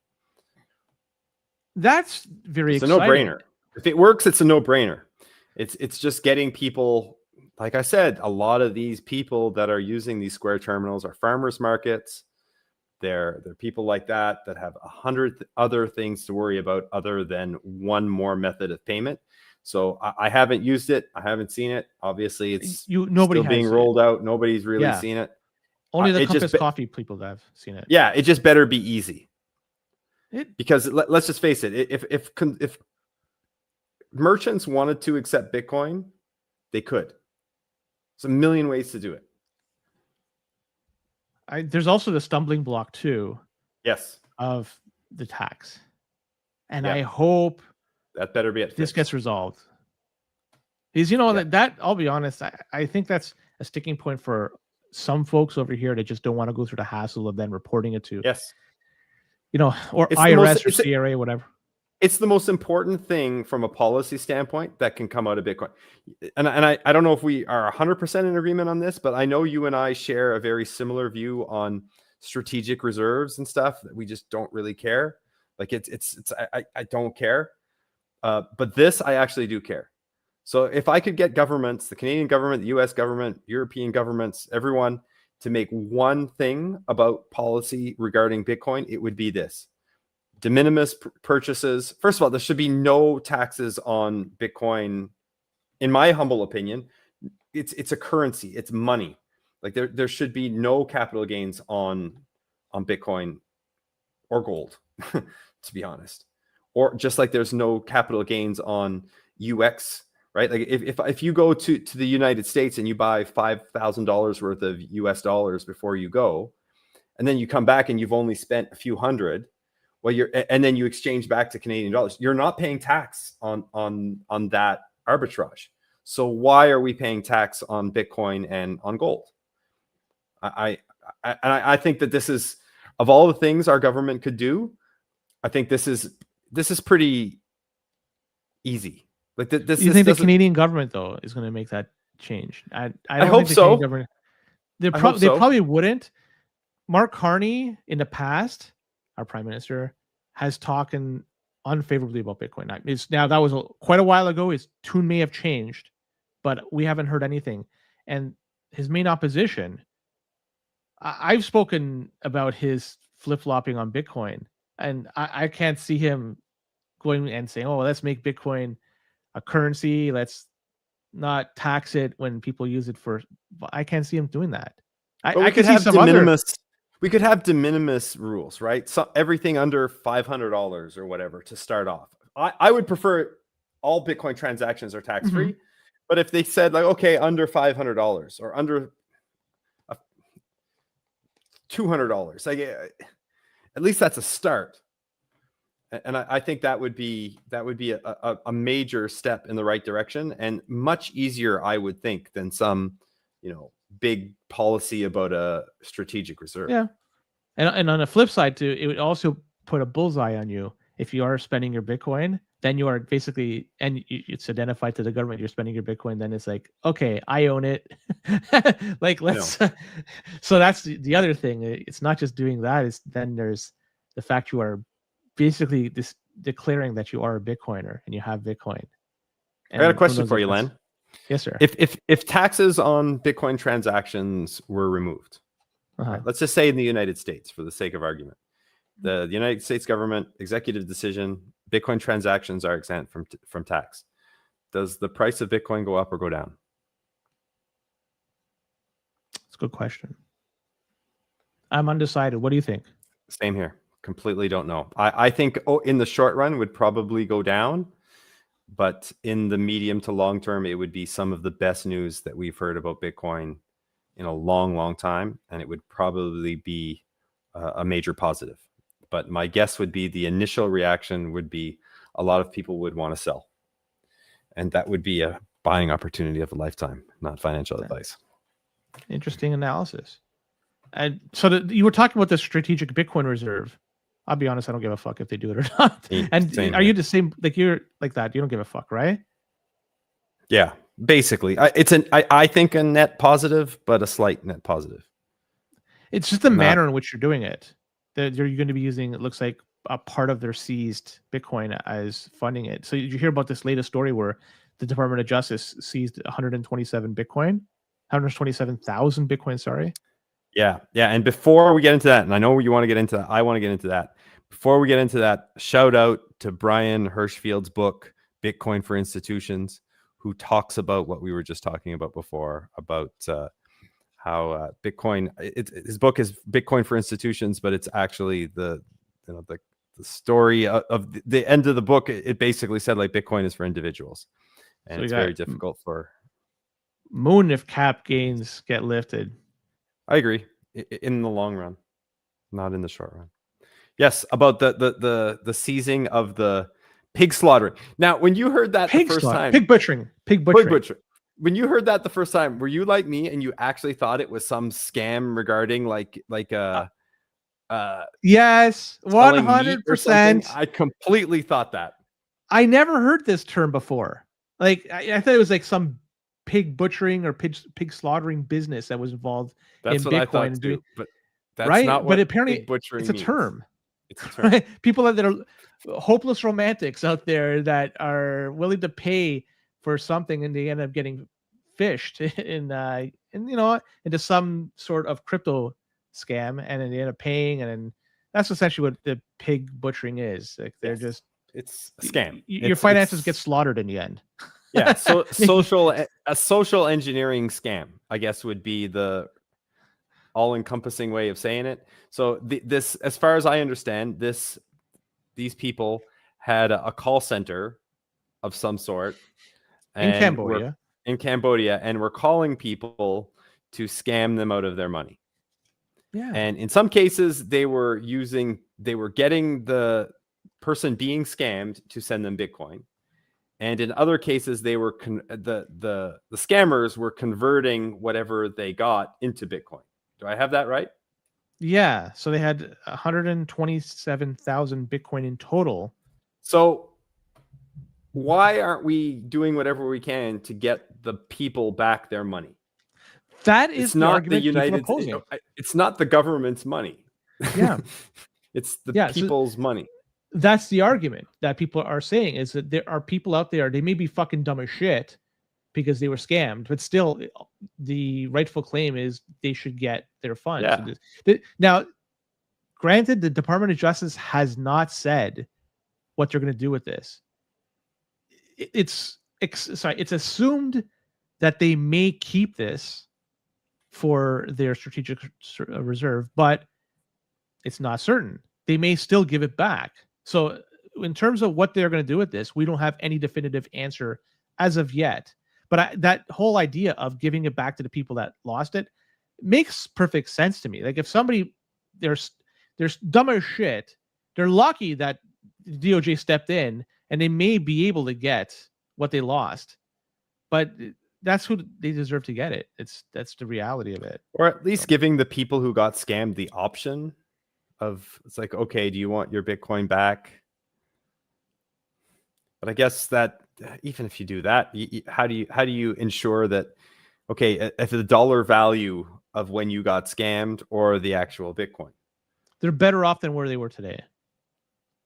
That's very exciting. It's a no-brainer. If it works, it's a no-brainer. It's just getting people, like I said, a lot of these people that are using these Square terminals are farmers markets. They're people like that have 100 other things to worry about other than one more method of payment. So I haven't used it. I haven't seen it. Obviously, it's nobody still being rolled out. Nobody's really seen it. Only the Compass Coffee people that have seen it. Yeah, it just better be easy. Because let's just face it, if merchants wanted to accept Bitcoin, they could. There's a million ways to do it. There's also the stumbling block too. Yes. Of the tax, and I hope that better be this gets resolved. Because that I'll be honest, I think that's a sticking point for some folks over here that just don't want to go through the hassle of then reporting it to. Yes. Or it's IRS or CRA, whatever. It's the most important thing from a policy standpoint that can come out of Bitcoin. And I don't know if we are 100% in agreement on this, but I know you and I share a very similar view on strategic reserves and stuff, that we just don't really care. Like I don't care. But this, I actually do care. So if I could get governments, the Canadian government, the US government, European governments, everyone, to make one thing about policy regarding Bitcoin, it would be this: de minimis purchases. First of all, there should be no taxes on Bitcoin. In my humble opinion, it's a currency, it's money. Like there should be no capital gains on Bitcoin or gold, to be honest. Or just like there's no capital gains on UX. Right? Like if you go to the United States and you buy $5,000 worth of US dollars before you go, and then you come back and you've only spent a few hundred, and then you exchange back to Canadian dollars, you're not paying tax on that arbitrage. So why are we paying tax on Bitcoin and on gold? I think that this is, of all the things our government could do, I think this is pretty easy. Like this. You think the Canadian government though is going to make that change? I hope so. They probably wouldn't. Mark Carney in the past, our prime minister, has talked unfavorably about Bitcoin. Now that was quite a while ago. His tune may have changed, but we haven't heard anything. And his main opposition, I've spoken about his flip-flopping on Bitcoin, and I can't see him going and saying, "Oh, let's make Bitcoin a currency. Let's not tax it when people use it for." I can't see him doing that. I could see some We could have de minimis rules, right? So everything under $500 or whatever to start off. I would prefer all Bitcoin transactions are tax free, but if they said like, okay, under $500 or under $200, like at least that's a start. And I think that would be a major step in the right direction, and much easier, I would think, than some, big policy about a strategic reserve. Yeah, and on the flip side too, it would also put a bullseye on you if you are spending your Bitcoin. Then you are basically, and it's identified to the government you're spending your Bitcoin. Then it's like, okay, I own it. Like let's. So that's the other thing. It's not just doing that. It's then there's the fact you are basically declaring that you are a Bitcoiner and you have Bitcoin. I got a And question who for knows you, if that's- Len. Yes, sir. If taxes on Bitcoin transactions were removed, Uh-huh. right, let's just say in the United States, for the sake of argument, the United States government executive decision, Bitcoin transactions are exempt from tax. Does the price of Bitcoin go up or go down? That's a good question. I'm undecided. What do you think? Same here. Completely don't know. I think in the short run would probably go down, but in the medium to long term, it would be some of the best news that we've heard about Bitcoin in a long, long time, and it would probably be a major positive. But my guess would be the initial reaction would be a lot of people would want to sell, and that would be a buying opportunity of a lifetime, not financial advice. Interesting analysis. And so you were talking about the strategic Bitcoin reserve. I'll be honest, I don't give a fuck if they do it or not. And Same are here. you the same? Like you're like that? You don't give a fuck, right? Yeah, basically, I think a net positive, but a slight net positive. It's just the Not- manner in which you're doing it. They're going to be using, it looks like, a part of their seized Bitcoin as funding it. So did you hear about this latest story where the Department of Justice seized 127 Bitcoin, 127,000 Bitcoin? Sorry. Yeah. And before we get into that, and I know you want to get into that, I want to get into that. Before we get into that, shout out to Brian Hirschfield's book, Bitcoin for Institutions, who talks about what we were just talking about before, about how Bitcoin, his book is Bitcoin for Institutions, but it's actually the story of the end of the book. It basically said like Bitcoin is for individuals, and So it's very difficult for. Moon if cap gains get lifted. I agree. In the long run, not in the short run. Yes, about the seizing of the pig slaughtering. Now, when you heard that the first time, pig butchering. When you heard that the first time, were you like me and you actually thought it was some scam regarding like yes, selling meat or 100%. something? I completely thought that. I never heard this term before. Like I thought it was like some pig butchering or pig slaughtering business that was involved That's in what Bitcoin. I thought too, but that's right? not what But apparently pig butchering it's a means. term. It's a term. Right? People that are hopeless romantics out there that are willing to pay for something and they end up getting fished into some sort of crypto scam, and then they end up paying, and then that's essentially what the pig butchering is. Like they're just It's a scam. Your finances get slaughtered in the end. Yeah, so a social engineering scam, I guess, would be the all-encompassing way of saying it. So this, as far as I understand, these people had a call center of some sort In Cambodia. And were calling people to scam them out of their money. Yeah. And in some cases, they were getting the person being scammed to send them Bitcoin. And in other cases, they were the scammers were converting whatever they got into Bitcoin. Do I have that right? Yeah. So they had 127,000 Bitcoin in total. So why aren't we doing whatever we can to get the people back their money? That is It's not the argument United States. It's not the government's money. Yeah. It's the Yeah, people's money. That's the argument that people are saying, is that there are people out there, they may be fucking dumb as shit because they were scammed, but still the rightful claim is they should get their funds. Yeah. Now, granted, the Department of Justice has not said what they're going to do with this. It's assumed that they may keep this for their strategic reserve, but it's not certain. They may still give it back. So in terms of what they're going to do with this, we don't have any definitive answer as of yet. But that whole idea of giving it back to the people that lost it makes perfect sense to me. Like if somebody, they're dumb as shit, they're lucky that DOJ stepped in and they may be able to get what they lost. But that's who they deserve to get it. That's the reality of it. Or at least giving the people who got scammed the option of, it's like, okay, do you want your Bitcoin back? But I guess that even if you do that, how do you ensure that, okay, if the dollar value of when you got scammed or the actual Bitcoin? They're better off than where they were today.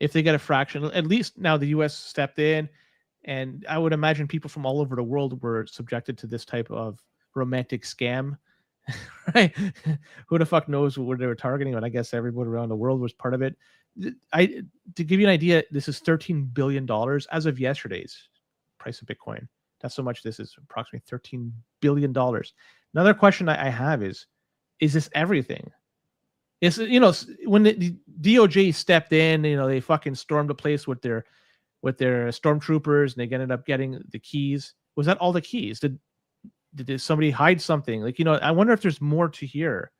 if they get a fraction. At least now the U.S. stepped in, and I would imagine people from all over the world were subjected to this type of romantic scam. Right? Who the fuck knows what they were targeting? But I guess everybody around the world was part of it. To give you an idea, this is $13 billion as of yesterday's price of Bitcoin. That's so much. This is approximately $13 billion. Another question I have is this everything? Is, when the DOJ stepped in, they fucking stormed the place with their stormtroopers, and they ended up getting the keys. Was that all the keys? Did somebody hide something? I wonder if there's more to hear.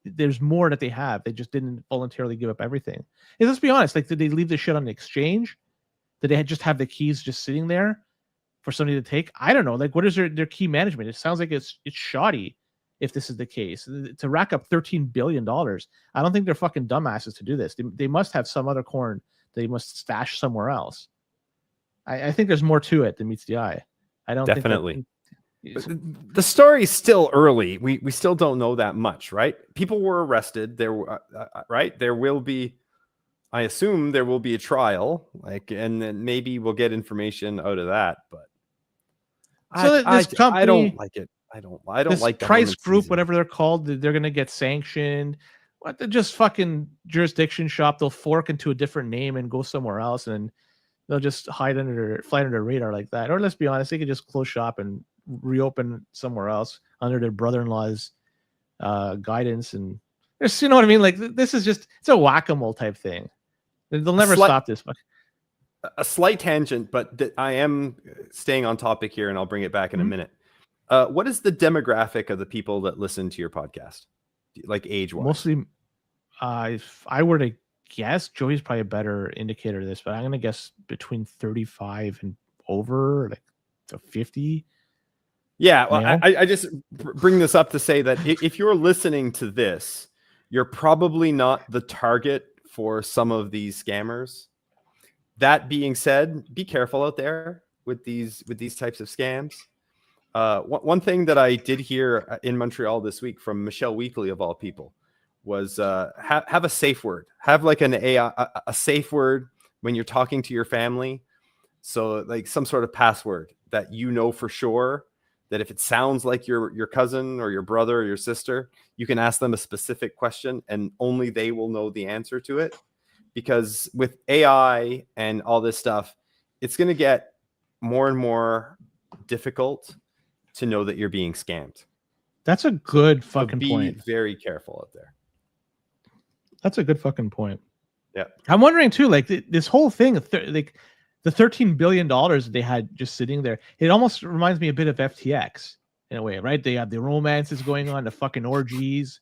There's more that they have. They just didn't voluntarily give up everything. And let's be honest. Did they leave the shit on the exchange? Did they just have the keys just sitting there for somebody to take? I don't know. What is their key management? It sounds like it's shoddy if this is the case. To rack up $13 billion, I don't think they're fucking dumbasses to do this. They must have some other corn they must stash somewhere else. I think there's more to it than meets the eye. I don't definitely. The story's still early. We still don't know that much, right? People were arrested. Right? There will be, I assume there will be a trial, and then maybe we'll get information out of that. But I don't like it. I don't like the Price Group, season. whatever they're called. They're going to get sanctioned. What? They're just fucking jurisdiction shop. They'll fork into a different name and go somewhere else, and they'll just fly under the radar like that. Or let's be honest, they could just close shop and reopen somewhere else under their brother-in-law's guidance. And there's, you know what I mean? This is just, it's a whack-a-mole type thing. They'll never stop this. A slight tangent, but I am staying on topic here, and I'll bring it back in a minute. What is the demographic of the people that listen to your podcast, age-wise? Mostly, if I were to guess, Joey's probably a better indicator of this, but I'm going to guess between 35 and over, to 50. Yeah, well, I just bring this up to say that if you're listening to this, you're probably not the target for some of these scammers. That being said, be careful out there with these types of scams. One thing that I did hear in Montreal this week from Michelle Weekly, of all people, was have a safe word. Have a safe word when you're talking to your family. So some sort of password that for sure that if it sounds like your cousin or your brother or your sister, you can ask them a specific question and only they will know the answer to it. Because with AI and all this stuff, it's going to get more and more difficult to know that you're being scammed. That's a good fucking point. Be very careful out there. That's a good fucking point. Yeah. I'm wondering too, this whole thing, the $13 billion that they had just sitting there, it almost reminds me a bit of FTX in a way, right? They have the romances going on, the fucking orgies,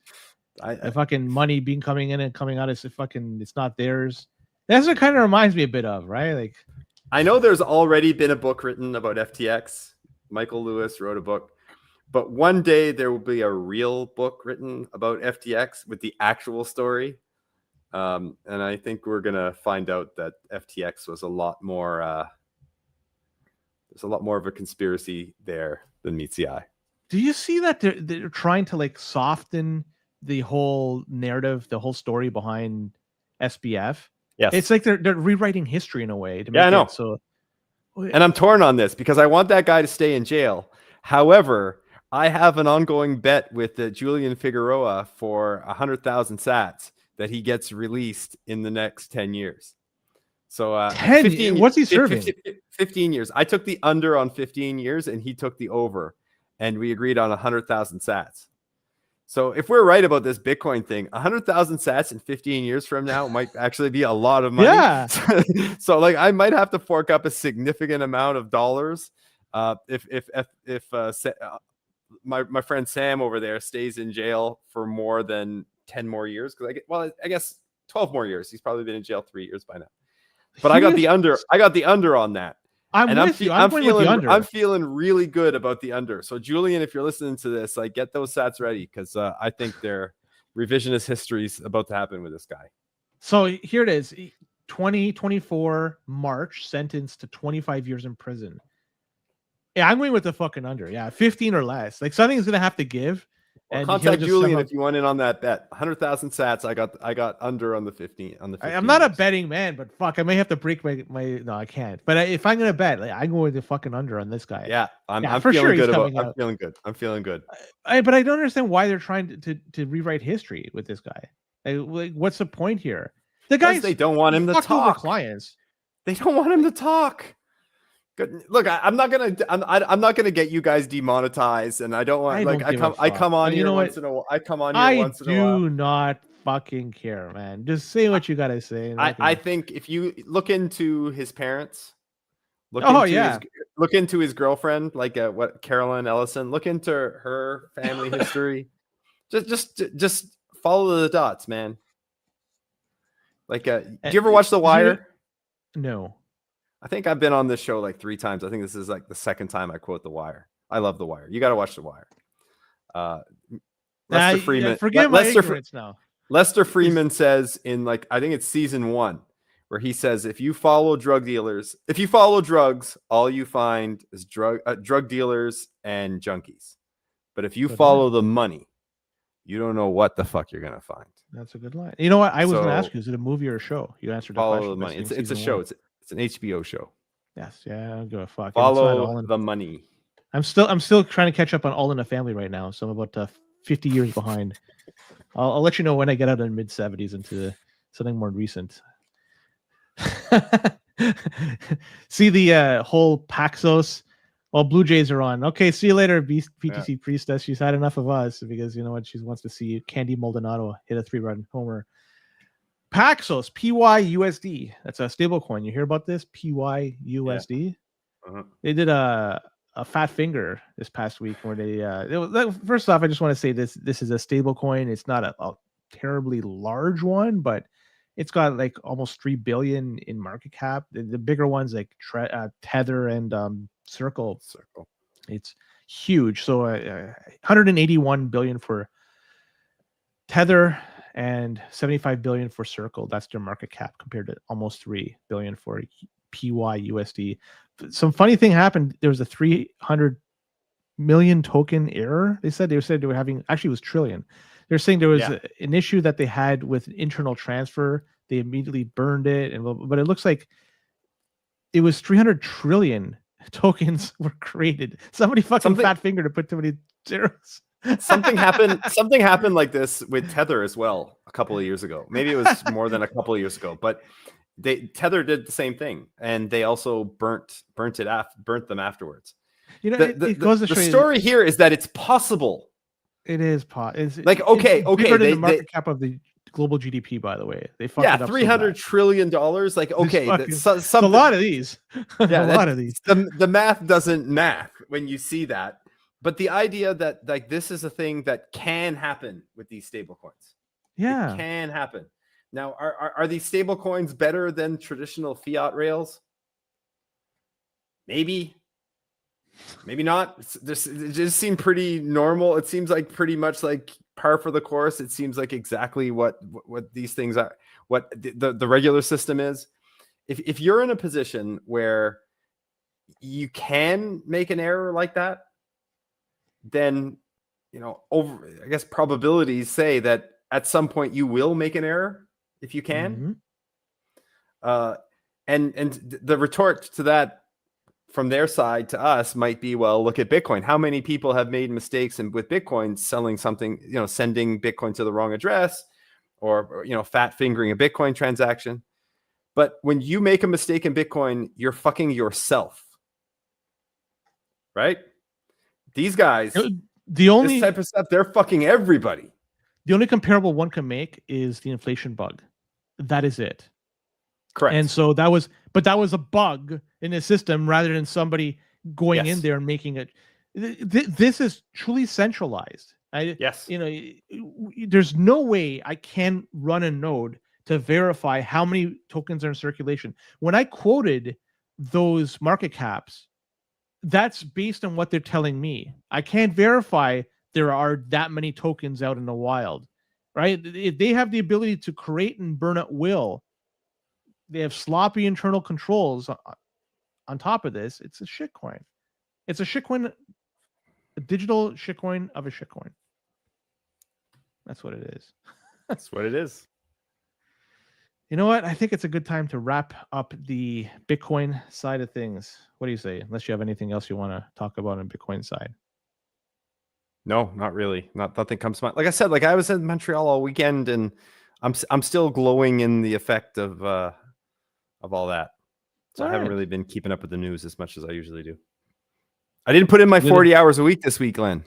the fucking money coming in and coming out. It's not theirs. That's what kind of reminds me a bit of, right? I know there's already been a book written about FTX. Michael Lewis wrote a book, but one day there will be a real book written about FTX with the actual story. And I think we're going to find out that FTX was a lot more, there's a lot more of a conspiracy there than meets the eye. Do you see that they're trying to soften the whole narrative, the whole story behind SBF? Yes. It's like they're rewriting history in a way. I know. And I'm torn on this because I want that guy to stay in jail. However, I have an ongoing bet with Julian Figueroa for 100,000 sats that he gets released in the next 10 years. So 15, what's he serving? 15 years. I took the under on 15 years and he took the over, and we agreed on 100,000 sats. So if we're right about this Bitcoin thing, 100,000 sats in 15 years from now might actually be a lot of money. Yeah. So I might have to fork up a significant amount of dollars if my friend Sam over there stays in jail for more than 10 more years. I guess 12 more years. He's probably been in jail 3 years by now. But I got the under on that. I'm feeling really good about the under. So Julian, if you're listening to this, get those sats ready because I think their revisionist history is about to happen with this guy. So here it is, 2024 March, sentenced to 25 years in prison. Yeah, I'm going with the fucking under. Yeah, 15 or less. Something's gonna have to give, Or And contact just Julian somehow- if you want in on that bet. 100,000 sats. I got under on the 15 on the 15. I'm not a years. betting man, but fuck, I may have to break my no, I can't. But if I'm gonna bet, like, I'm going to fucking under on this guy. Yeah, I'm for sure feeling he's good about. coming out. I'm feeling good. I'm feeling good. But I don't understand why they're trying to rewrite history with this guy. Like, what's the point here? The Because guys they don't want him to fucked over talk. clients. They don't want him to talk. Good. Look, I'm not gonna get you guys demonetized, and I don't want I come on here once in a while. I come on here once in a while. I do not fucking care, man. Just say what you gotta say. I think if you look into his parents, look into his girlfriend, like what Carolyn Ellison. Look into her family history. Just follow the dots, man. Like, do you ever watch The Wire? No. I think I've been on this show like 3 times. I think this is like the second time I quote The Wire. I love The Wire. You got to watch The Wire. Lester Freeman. Forgive my ignorance now. Lester Freeman says in I think it's season 1, where he says, if you follow drugs, all you find is drug dealers and junkies. But if you follow the money, you don't know what the fuck you're gonna find. That's a good line. You know what? I was gonna ask you, is it a movie or a show? You answered the question. Follow the money. It's a show. It's an HBO show. Yes. Yeah. I don't give a fuck. Follow the money. I'm still trying to catch up on All in the Family right now, so I'm about 50 years behind. I'll let you know when I get out in mid-70s into something more recent. See the whole Paxos. Well, Blue Jays are on. Okay, see you later, PTC Priestess. She's had enough of us because you know what? She wants to see Candy Maldonado hit a 3-run homer. Paxos, PYUSD. That's a stable coin. You hear about this? PYUSD. Yeah. They did a fat finger this past week where first off, I just want to say this is a stable coin. It's not a terribly large one, but it's got like almost 3 billion in market cap. The bigger ones like Tether and Circle. It's huge. So 181 billion for Tether and 75 billion for Circle. That's their market cap compared to almost 3 billion for PYUSD. Some funny thing happened. There was a 300 million token error. They said they were having, actually it was trillion. They're saying there was an issue that they had with internal transfer. They immediately burned it, but it looks like it was 300 trillion tokens were created. Somebody fat finger to put too many zeros. Something happened like this with Tether as well a couple of years ago. Maybe it was more than a couple of years ago, but Tether did the same thing, and they also burnt them afterwards. You know, the story here is that it's possible. It is it's bigger than the market cap of the global GDP, by the way. They fucked it up $300 trillion. Like, okay, a lot of these. Yeah, a lot of these. The math doesn't math when you see that. But the idea that like this is a thing that can happen with these stable coins. Yeah. It can happen. Now, are these stable coins better than traditional fiat rails? Maybe not. It just seemed pretty normal. It seems like pretty much like par for the course. It seems like exactly what these things are, what the regular system is. If you're in a position where you can make an error like that, then I guess probabilities say that at some point you will make an error if you can. Mm-hmm. And the retort to that from their side to us might be, well, look at Bitcoin. How many people have made mistakes with Bitcoin selling something, sending Bitcoin to the wrong address or fat fingering a Bitcoin transaction. But when you make a mistake in Bitcoin, you're fucking yourself. Right? These guys, this type of stuff, they're fucking everybody. The only comparable one can make is the inflation bug. That is it. Correct. And so that was a bug in the system rather than somebody going in there and making it. This is truly centralized. There's no way I can run a node to verify how many tokens are in circulation. When I quoted those market caps, that's based on what they're telling me. I can't verify there are that many tokens out in the wild, right? If they have the ability to create and burn at will, they have sloppy internal controls on top of this. It's a shitcoin. It's a shitcoin, a digital shitcoin of a shitcoin. That's what it is. That's what it is. You know what? I think it's a good time to wrap up the Bitcoin side of things. What do you say? Unless you have anything else you want to talk about on Bitcoin side. No, not really. Nothing comes to mind. Like I said, like I was in Montreal all weekend, and I'm still glowing in the effect of all that. So I haven't really been keeping up with the news as much as I usually do. I didn't put in my 40 hours a week this week, Glenn.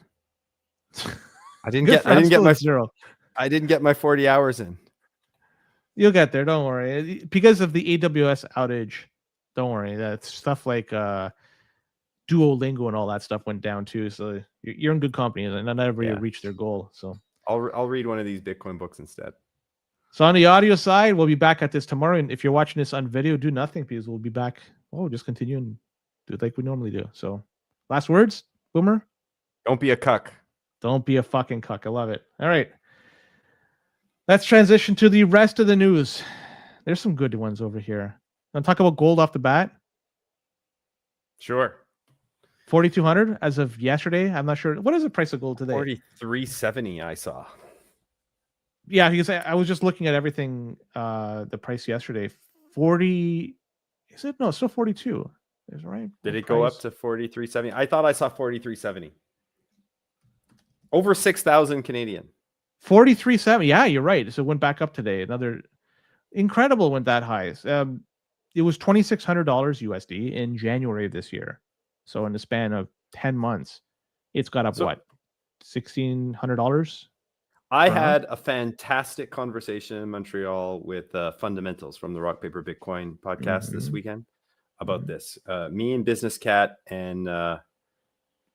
I didn't get my 40 hours in. You'll get there. Don't worry. Because of the AWS outage, don't worry. That stuff like Duolingo and all that stuff went down too. So you're in good company, and not everybody reached their goal. So I'll read one of these Bitcoin books instead. So on the audio side, we'll be back at this tomorrow. And if you're watching this on video, do nothing because we'll be back. Oh, just continue and do it like we normally do. So last words, Boomer? Don't be a cuck. Don't be a fucking cuck. I love it. All right. Let's transition to the rest of the news. There's some good ones over here. Want to talk about gold off the bat? Sure. 4,200 as of yesterday. I'm not sure. What is the price of gold today? 43.70 I saw. Yeah, because I was just looking at everything, the price yesterday. 40, is it? No, it's still 42. Is right? Did it go up to 43.70? I thought I saw 43.70. Over 6,000 Canadian. 43.70. Yeah, you're right. So it went back up today. Another incredible went that high. It was $2,600 USD in January of this year. So in the span of 10 months, it's got up what? $1,600? I had a fantastic conversation in Montreal with Fundamentals from the Rock Paper Bitcoin podcast this weekend about this. Me and Business Cat and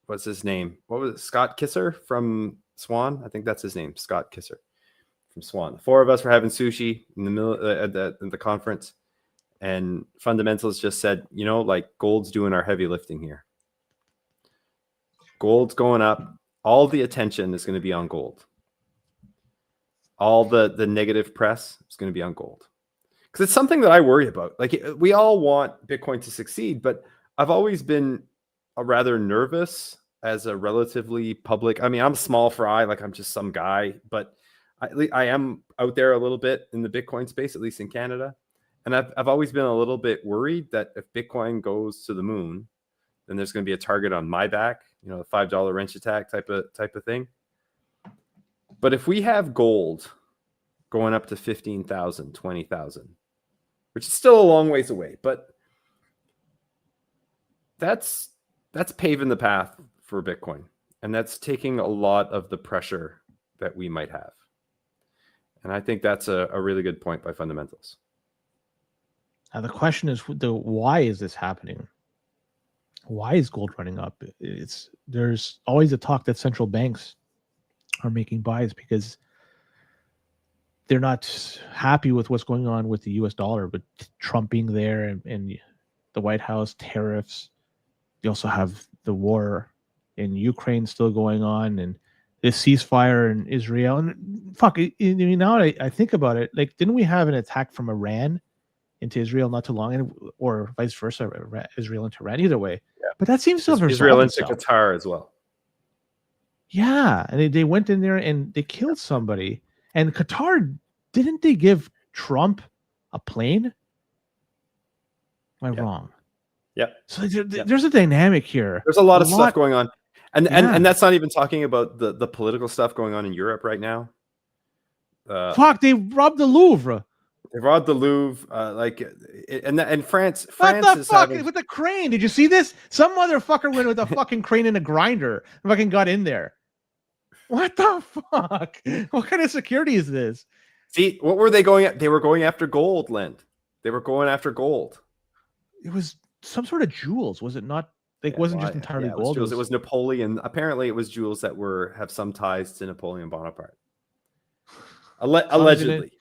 what's his name? What was it? Scott Kisser from Swan? I think that's his name, Scott Kisser from Swan. The four of us were having sushi in the middle at the conference, and Fundamentals just said, you know, like gold's doing our heavy lifting here. Gold's going up. All the attention is going to be on gold. All the negative press is going to be on gold. Because it's something that I worry about. Like, we all want Bitcoin to succeed, but I've always been rather nervous as a relatively public. I mean, I'm small fry, like I'm just some guy, but I am out there a little bit in the Bitcoin space, at least in Canada. And I've always been a little bit worried that if Bitcoin goes to the moon, then there's going to be a target on my back, you know, the $5 wrench attack type of thing. But if we have gold going up to 15,000, 20,000, which is still a long ways away, but that's paving the path for Bitcoin. And that's taking a lot of the pressure that we might have. And I think that's a really good point by Fundamentals. Now the question is, why is this happening? Why is gold running up? There's always a talk that central banks are making buys because they're not happy with what's going on with the US dollar, but Trump being there and the White House, tariffs. You also have the war in Ukraine still going on, and this ceasefire in Israel. And fuck, I mean, now I think about it, like, didn't we have an attack from Iran into Israel not too long, or vice versa, Israel into Iran? Either way. Yeah. But that seems to have Israel into Qatar as well. Yeah, and they went in there and they killed somebody. And Qatar, didn't they give Trump a plane? Am I wrong? Yeah. So there's a dynamic here. There's a lot of stuff going on. And that's not even talking about the political stuff going on in Europe right now. Fuck, they robbed the Louvre. They robbed the Louvre, and France. What the fuck with the crane? Did you see this? Some motherfucker went with a fucking crane and a grinder and fucking got in there. What the fuck? What kind of security is this? See, what were they going at? They were going after gold, Lind. They were going after gold. It was some sort of jewels, was it not? Like, wasn't just entirely gold. It was Napoleon. Apparently, it was jewels that have some ties to Napoleon Bonaparte. Allegedly.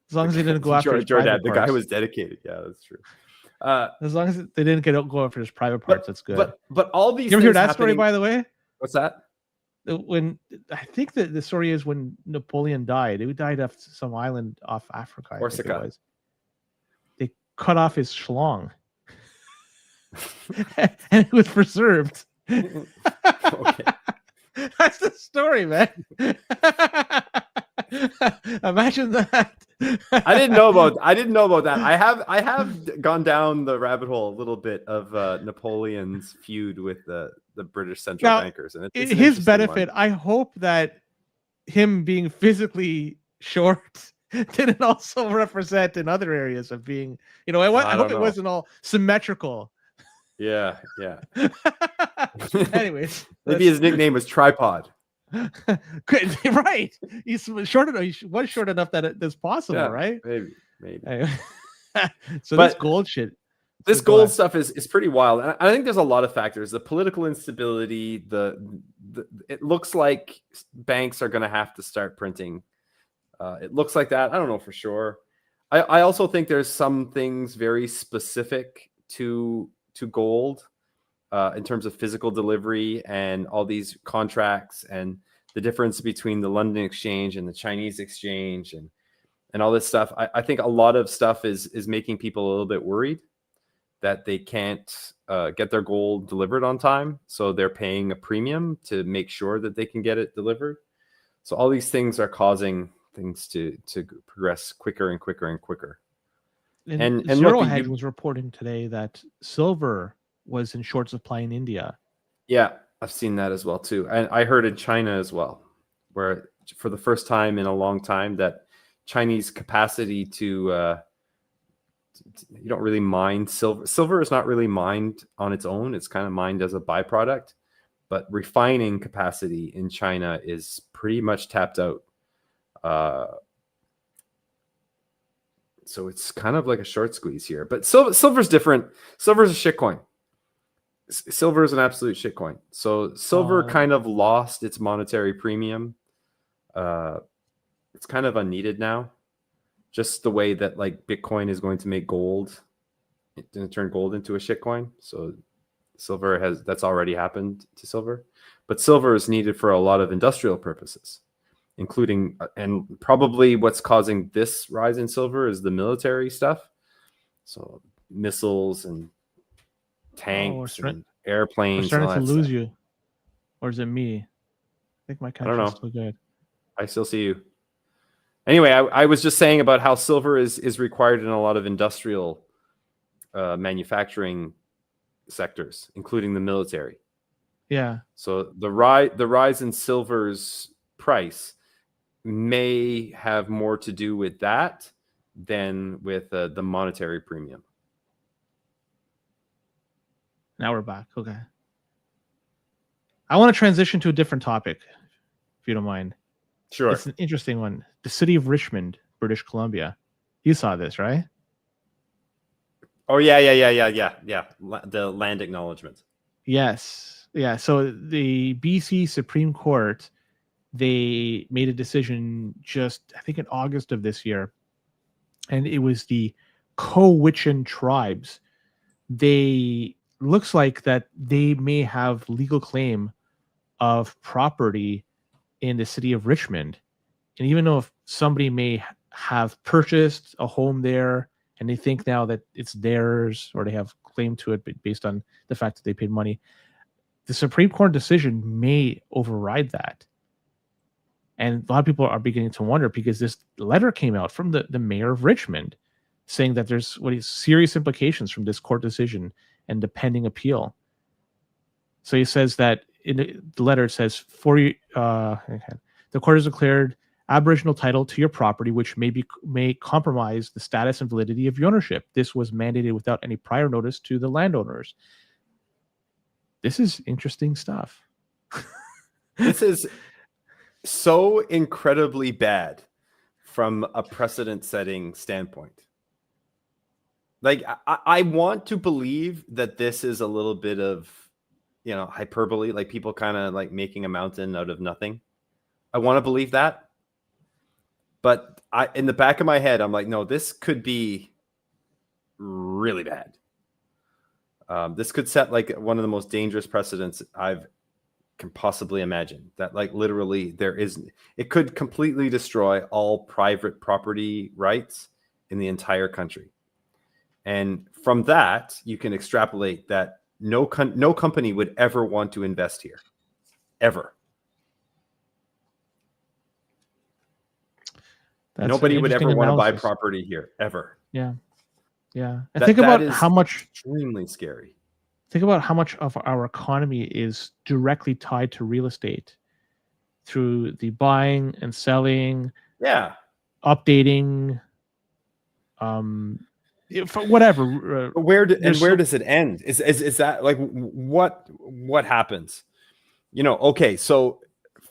As long as they didn't go after his private the parts. guy was dedicated. Yeah, that's true. As long as they didn't go after his private parts, that's good. But all these. You ever hear that story, by the way? What's that? When I think that the story is when Napoleon died. He died off some island off Africa. Corsica. I think it was. They cut off his schlong, and it was preserved. Okay. That's the story, man. Imagine that. I didn't know about that. I have gone down the rabbit hole a little bit of Napoleon's feud with the British central Now, bankers, and in it's an his interesting benefit, one. I hope that him being physically short didn't also represent in other areas of being, I hope don't it know. wasn't all symmetrical. Yeah. Anyways, Maybe his nickname was Tripod. good, right? He's short enough. He was short enough that it's possible, Yeah, right? maybe. Anyway. So But this gold shit. This So go gold ahead. stuff is pretty wild. And I think there's a lot of factors. The political instability, it looks like banks are going to have to start printing. It looks like that. I don't know for sure. I also think there's some things very specific to gold in terms of physical delivery and all these contracts and the difference between the London exchange and the Chinese exchange and all this stuff. I think a lot of stuff is making people a little bit worried that they can't get their gold delivered on time. So they're paying a premium to make sure that they can get it delivered. So all these things are causing things to progress quicker and quicker and quicker. And Zero look, Hedge was reporting today that silver was in short supply in India. Yeah, I've seen that as well too. And I heard in China as well, where for the first time in a long time that Chinese capacity to you don't really mine silver. Silver is not really mined on its own. It's kind of mined as a byproduct, but refining capacity in China is pretty much tapped out. So it's kind of like a short squeeze here, but silver's different. Silver's a shitcoin. Silver is an absolute shitcoin. So silver kind of lost its monetary premium. It's kind of unneeded now. Just the way that like Bitcoin is going to make gold, it's going to turn gold into a shitcoin. So silver that's already happened to silver, but silver is needed for a lot of industrial purposes, including and probably what's causing this rise in silver is the military stuff. So missiles and tanks and airplanes. We're starting and all to that lose stuff. you, or is it me? I think my I don't know. connection's still good. I still see you. Anyway, I was just saying about how silver is required in a lot of industrial manufacturing sectors, including the military. Yeah. So the rise in silver's price may have more to do with that than with the monetary premium. Now we're back. Okay. I want to transition to a different topic, if you don't mind. Sure. It's an interesting one. The city of Richmond, British Columbia. You saw this, right? Oh, yeah. The land acknowledgement. Yes. Yeah. So the BC Supreme Court, they made a decision just, I think, in August of this year. And it was the Cowichan tribes. They looks like that they may have legal claim of property in the city of Richmond. And even though if somebody may have purchased a home there and they think now that it's theirs or they have claim to it based on the fact that they paid money, the Supreme Court decision may override that. And a lot of people are beginning to wonder because this letter came out from the mayor of Richmond saying that there's serious implications from this court decision and the pending appeal. So he says that in the letter, it says, the court has declared Aboriginal title to your property, which may compromise the status and validity of your ownership. This was mandated without any prior notice to the landowners. This is interesting stuff. This is so incredibly bad from a precedent-setting standpoint. Like, I want to believe that this is a little bit of, hyperbole, like people kind of like making a mountain out of nothing. I want to believe that. But in the back of my head, I'm like, no, this could be really bad. This could set like one of the most dangerous precedents can possibly imagine. That like literally it could completely destroy all private property rights in the entire country. And from that, you can extrapolate that no company would ever want to invest here, ever. That's Nobody an would ever interesting want to buy analysis. property here ever. Yeah. And That- think that about is how much. extremely scary. Think about how much of our economy is directly tied to real estate through the buying and selling, Yeah. updating, whatever. But where there's where so- does it end? Is that like what happens? Okay, so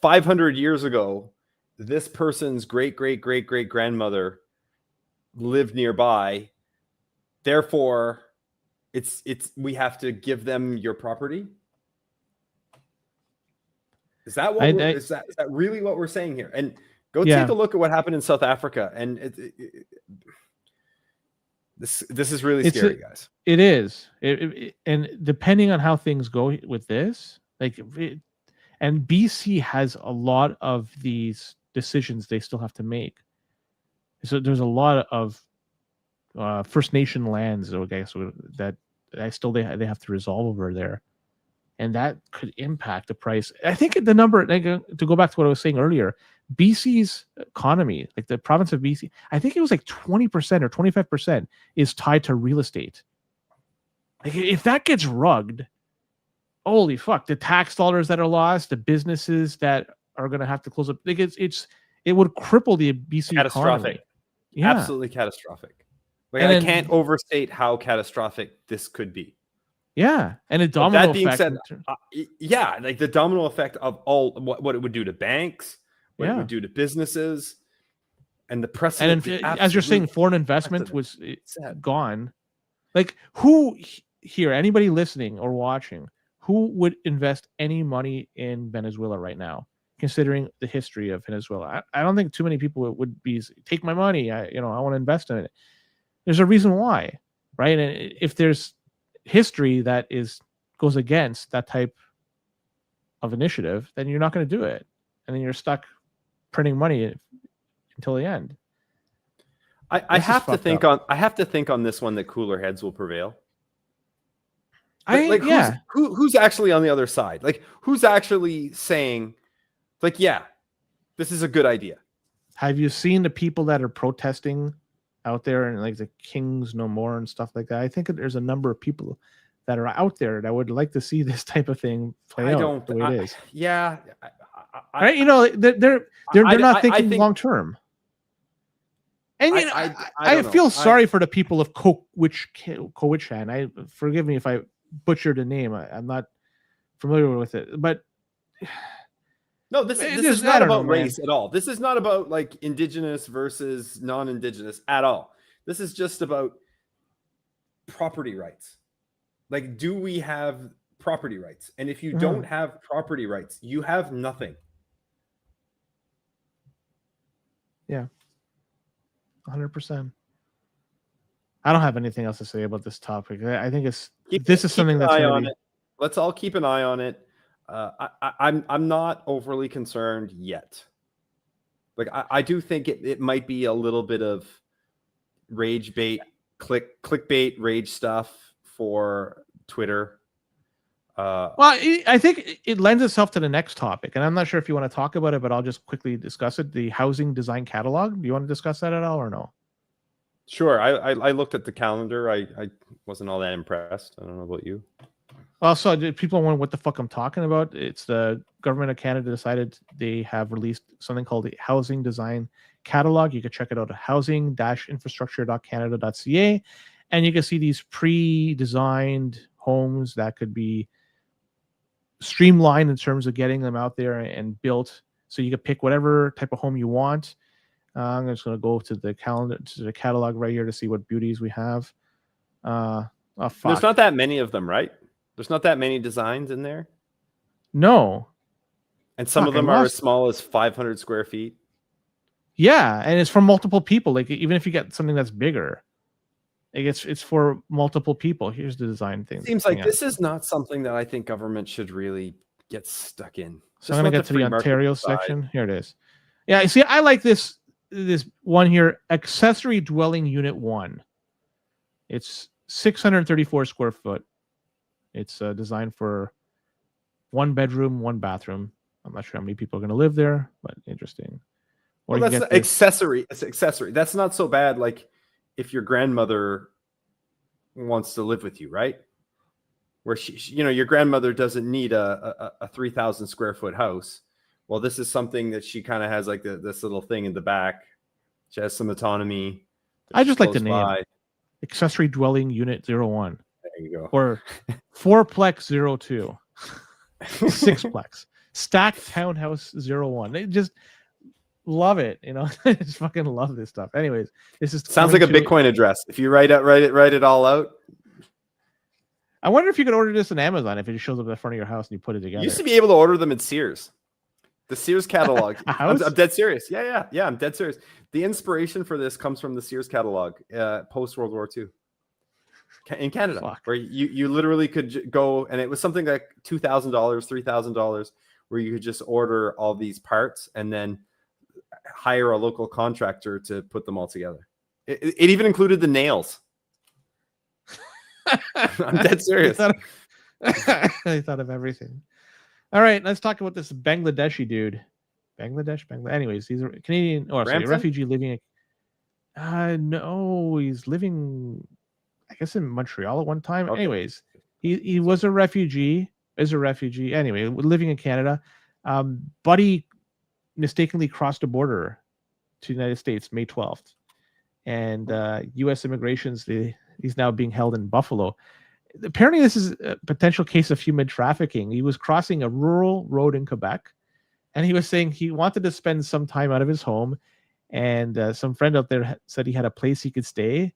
500 years ago, this person's great grandmother lived nearby. Therefore, it's we have to give them your property. Is that what is that really what we're saying here? And go take a look at what happened in South Africa, and this is really scary, guys. It is, and depending on how things go with this, and BC has a lot of these decisions they still have to make. So there's a lot of First Nation lands, I guess, that they have to resolve over there, and that could impact the price. I think the number, to go back to what I was saying earlier, BC's economy, like the province of BC, I think it was like 20% or 25% is tied to real estate. Like if that gets rugged, holy fuck! The tax dollars that are lost, the businesses that are going to have to close up, like it would cripple the BC catastrophic economy. Yeah, absolutely catastrophic. Like, and I then, can't overstate how catastrophic this could be. Yeah, and a domino that being effect. Said, yeah, like the domino effect of all what it would do to banks, what it would do to businesses, and the precedent. And as you're saying, foreign investment was gone. Like who here, anybody listening or watching, who would invest any money in Venezuela right now, considering the history of Venezuela? I don't think too many people would be take my money. I want to invest in it. There's a reason why, right? And if there's history that goes against that type of initiative, then you're not going to do it, and then you're stuck printing money until the end. I have to think on this one that cooler heads will prevail. Who's actually on the other side? Like who's actually saying, like, yeah, this is a good idea? Have you seen the people that are protesting out there and like the Kings No More and stuff like that? I think there's a number of people that are out there that would like to see this type of thing play out the way it is. Yeah, right. They're not thinking long term. And I feel sorry for the people of Cowichan. Forgive me if I butchered the name. I'm not familiar with it, but no, this is not about race at all. This is not about like indigenous versus non-indigenous at all. This is just about property rights. Like, do we have property rights? And if you don't have property rights, you have nothing. Yeah. 100%. I don't have anything else to say about this topic. I think this is something that's on it. Let's all keep an eye on it. I'm not overly concerned yet. Like I do think it might be a little bit of rage bait, clickbait, rage stuff for Twitter. Well, I think it lends itself to the next topic, and I'm not sure if you want to talk about it, but I'll just quickly discuss it. The housing design catalog. Do you want to discuss that at all, or no? Sure. I looked at the calendar. I wasn't all that impressed. I don't know about you. Well, so people wonder what the fuck I'm talking about. It's the government of Canada decided they have released something called the housing design catalog. You can check it out at housing-infrastructure.canada.ca, and you can see these pre-designed homes that could be streamlined in terms of getting them out there and built. So you can pick whatever type of home you want. I'm just going to go to the catalog right here to see what beauties we have. There's not that many of them, right? There's not that many designs in there. No. And some of them are as small as 500 square feet. Yeah, and it's for multiple people. Like even if you get something that's bigger, it's for multiple people. Here's the design thing. Seems like this is not something that I think government should really get stuck in. So I'm going to get to the Ontario section. Here it is. Yeah, see, I like this one here, accessory dwelling unit 1. It's 634 square foot. It's designed for 1 bedroom, 1 bathroom. I'm not sure how many people are going to live there, but interesting. Or Well, you that's get this- accessory. It's accessory. That's not so bad. Like if your grandmother wants to live with you, right? Where your grandmother doesn't need a 3,000 square foot house. Well, this is something that she kind of has like this little thing in the back. She has some autonomy. I just like the Close name. by. Accessory dwelling unit 01 There you go. or fourplex 02, sixplex, stacked townhouse 01. They just love it, I just fucking love this stuff. Anyways, this is Sounds like a coming to- Bitcoin address. If you write it all out. I wonder if you could order this on Amazon if it just shows up in front of your house and you put it together. You used to be able to order them in Sears. The Sears catalog. A house? I'm dead serious. Yeah, I'm dead serious. The inspiration for this comes from the Sears catalog post World War II in Canada, Fuck. where you literally could go, and it was something like $2,000, $3,000, where you could just order all these parts and then hire a local contractor to put them all together. It even included the nails. I'm dead serious. I thought of everything. All right, let's talk about this Bangladeshi dude. Bangladesh. Anyways, he's a Canadian, a refugee living. No, he's living, I guess, in Montreal at one time. Okay. Anyways, he was a refugee. Is a refugee anyway, living in Canada. Buddy mistakenly crossed a border to the United States May 12th, and U.S. immigration's he's now being held in Buffalo. Apparently, this is a potential case of human trafficking. He was crossing a rural road in Quebec, and he was saying he wanted to spend some time out of his home, and some friend out there said he had a place he could stay,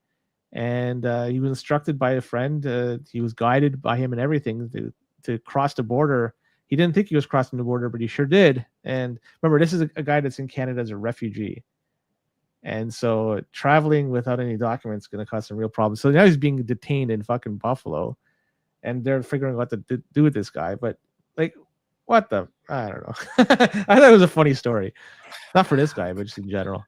and he was instructed by a friend. He was guided by him and everything to cross the border. He didn't think he was crossing the border, but he sure did. And remember, this is a guy that's in Canada as a refugee. And so traveling without any documents is going to cause some real problems. So now he's being detained in fucking Buffalo, and they're figuring out what to do with this guy. But like, what the? I don't know. I thought it was a funny story. Not for this guy, but just in general.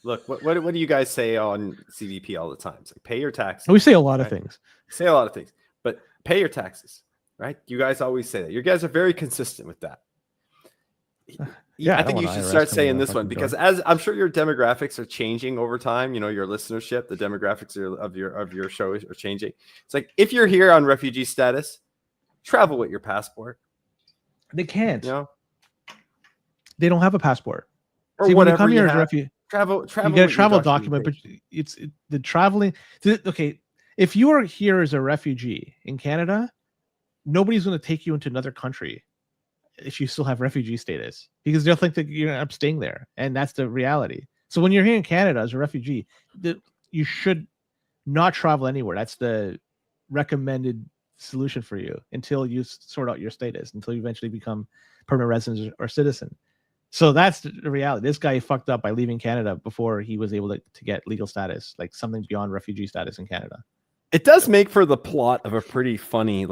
Look, what do you guys say on CBP all the time? It's like, pay your taxes. We say a lot of things. Say a lot of things, but pay your taxes, right? You guys always say that. You guys are very consistent with that. Yeah, I think you should start saying this one because as I'm sure your demographics are changing over time, your listenership, the demographics of your show are changing. It's like, if you're here on refugee status, travel with your passport. They can't. They don't have a passport. Or See, whatever when you come here you as a have, refugee, travel. you get a with travel your document, but documentation. the traveling. Okay, if you are here as a refugee in Canada, nobody's going to take you into another country if you still have refugee status, because they'll think that you're not staying there, and that's the reality. So when you're here in Canada as a refugee, you should not travel anywhere. That's the recommended solution for you until you sort out your status, until you eventually become permanent resident or citizen. So that's the reality. This guy fucked up by leaving Canada before he was able to get legal status, like something beyond refugee status in Canada. It does make for the plot of a pretty funny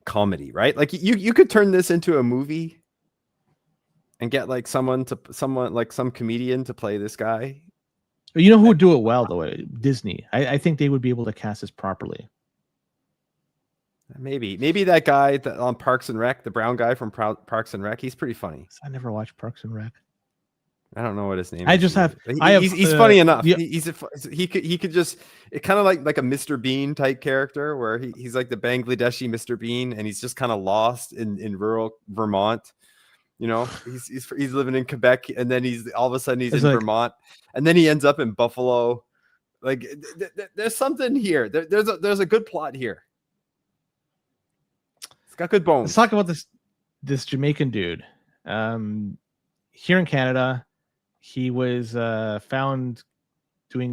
comedy, right? Like you could turn this into a movie and get someone like some comedian to play this guy. You know who would do it well though? Disney. I think they would be able to cast this properly. Maybe that guy on Parks and Rec, the brown guy from Parks and Rec, he's pretty funny. I never watched Parks and Rec. I don't know what his name is. I just have. He's funny enough. Yeah. He could just, it kind of like a Mr. Bean type character where he's like the Bangladeshi Mr. Bean, and he's just kind of lost in rural Vermont. He's living in Quebec, and then he's all of a sudden he's in Vermont, and then he ends up in Buffalo. Like there's something here. There's a good plot here. It's got good bones. Let's talk about this Jamaican dude. Here in Canada, he was found doing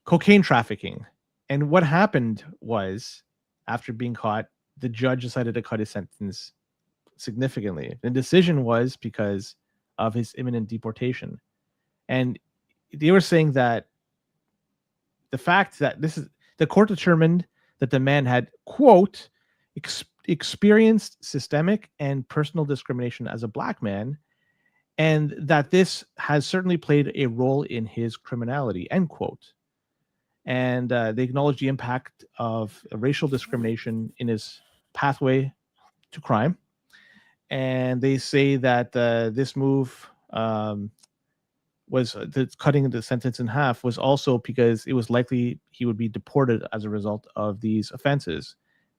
cocaine trafficking, and what happened was, after being caught, the judge decided to cut his sentence significantly. The decision was because of his imminent deportation, and they were saying that the fact that the court determined that the man had, quote, experienced systemic and personal discrimination as a black man, and that this has certainly played a role in his criminality, end quote. And they acknowledged the impact of racial discrimination in his pathway to crime. And they say that this move was the cutting the sentence in half was also because it was likely he would be deported as a result of these offenses.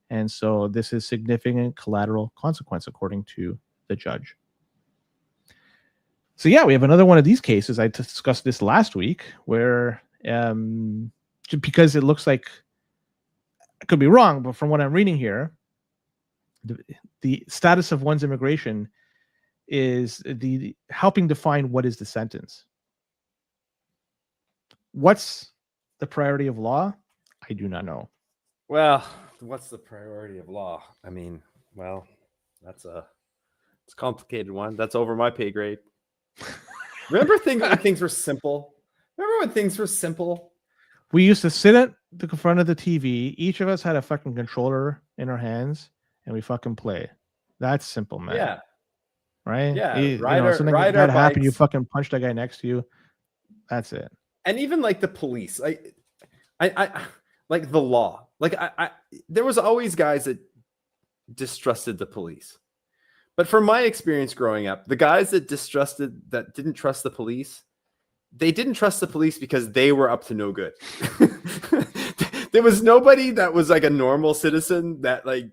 And so this is significant collateral consequence, according to the judge. So yeah, we have another one of these cases. I discussed this last week where because it looks like, I could be wrong, but from what I'm reading here, the status of one's immigration is the helping define what is the sentence. What's the priority of law? I do not know. Well, what's the priority of law? I mean, well, it's a complicated one. That's over my pay grade. Remember when things were simple? Remember when things were simple? We used to sit at the front of the TV. Each of us had a fucking controller in our hands, and we fucking play. That's simple, man. Yeah. Right? Yeah. Something like that happened, you fucking punch the guy next to you. That's it. And even like the police, I like the law. Like there was always guys that distrusted the police. But from my experience growing up, the guys that didn't trust the police, they didn't trust the police because they were up to no good. There was nobody that was like a normal citizen that like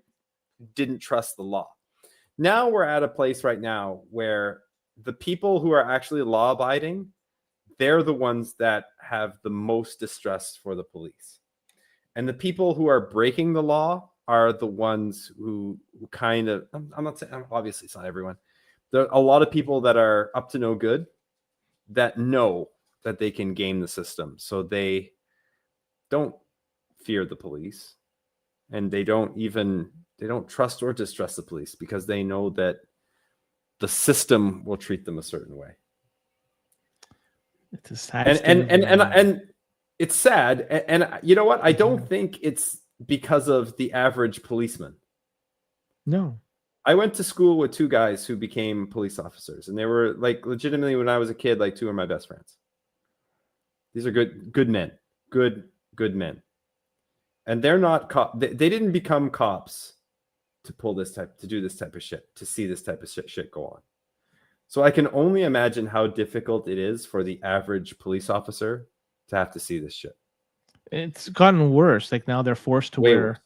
didn't trust the law. Now we're at a place right now where the people who are actually law abiding, they're the ones that have the most distrust for the police. And the people who are breaking the law are the ones who kind of, I'm not saying, obviously it's not everyone. There are a lot of people that are up to no good that know that they can game the system. So they don't fear the police, and they don't trust or distrust the police because they know that the system will treat them a certain way. It's a sad and it's sad. And you know what? I don't think it's because of the average policeman. No. I went to school with two guys who became police officers, and they were like legitimately, when I was a kid, like two of my best friends. These are good men, good men. And they're not they didn't become cops to do this type of shit, to see this type of shit go on. So I can only imagine how difficult it is for the average police officer to have to see this shit. It's gotten worse. Like now they're forced to Way wear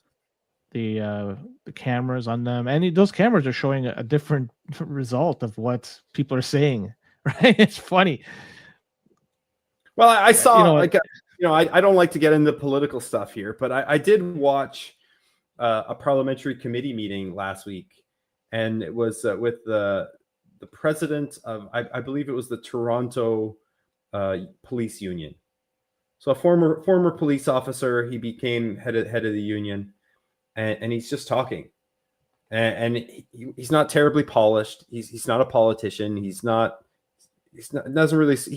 the cameras on them, and those cameras are showing a different result of what people are saying. Right? It's funny. Well, I saw I don't like to get into political stuff here, but I did watch a parliamentary committee meeting last week, and it was with the president of, I believe it was the Toronto police union. So a former police officer, he became head of the union, and he's just talking, and he's not terribly polished. He's not a politician. He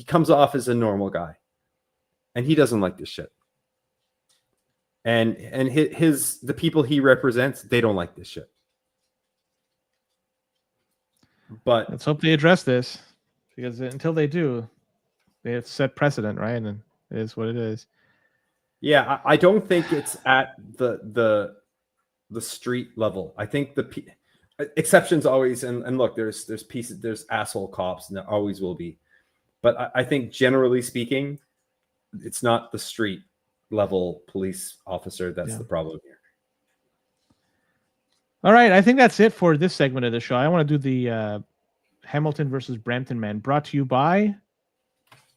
comes off as a normal guy, and he doesn't like this shit. And the people he represents, they don't like this shit. But let's hope they address this, because until they do, they have set precedent, right? And it is what it is. Yeah, I don't think it's at the street level. I think the exceptions always, and look, there's asshole cops, and there always will be. But I think generally speaking, it's not the street level police officer that's the problem here. All right, I think that's it for this segment of the show. I want to do the Hamilton versus Brampton man, brought to you by.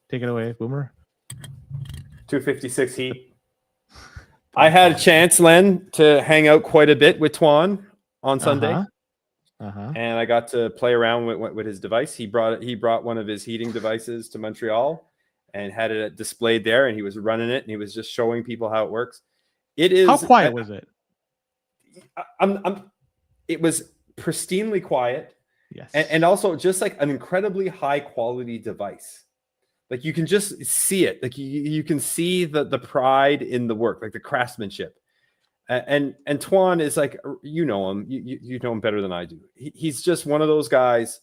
Take it away, Boomer. 256 Heat. I had a chance, Len, to hang out quite a bit with Twan on Sunday, and I got to play around with his device. He brought one of his heating devices to Montreal and had it displayed there, and he was running it, and he was just showing people how it works. It is. How quiet was it? It was pristinely quiet. Yes. And also just like an incredibly high quality device. Like you can just see it. Like you can see the pride in the work, like the craftsmanship. And Twan is like, you know him. You know him better than I do. He's just one of those guys.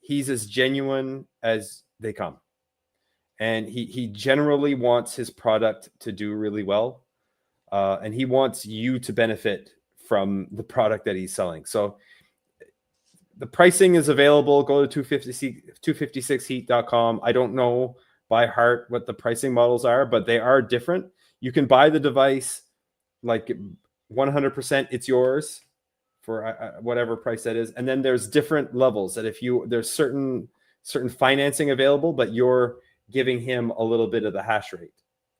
He's as genuine as they come. And he generally wants his product to do really well. And he wants you to benefit from the product that he's selling. So the pricing is available. Go to 256heat.com. I don't know by heart what the pricing models are, but they are different. You can buy the device like 100%, it's yours for whatever price that is. And then there's different levels that there's certain financing available, but you're giving him a little bit of the hash rate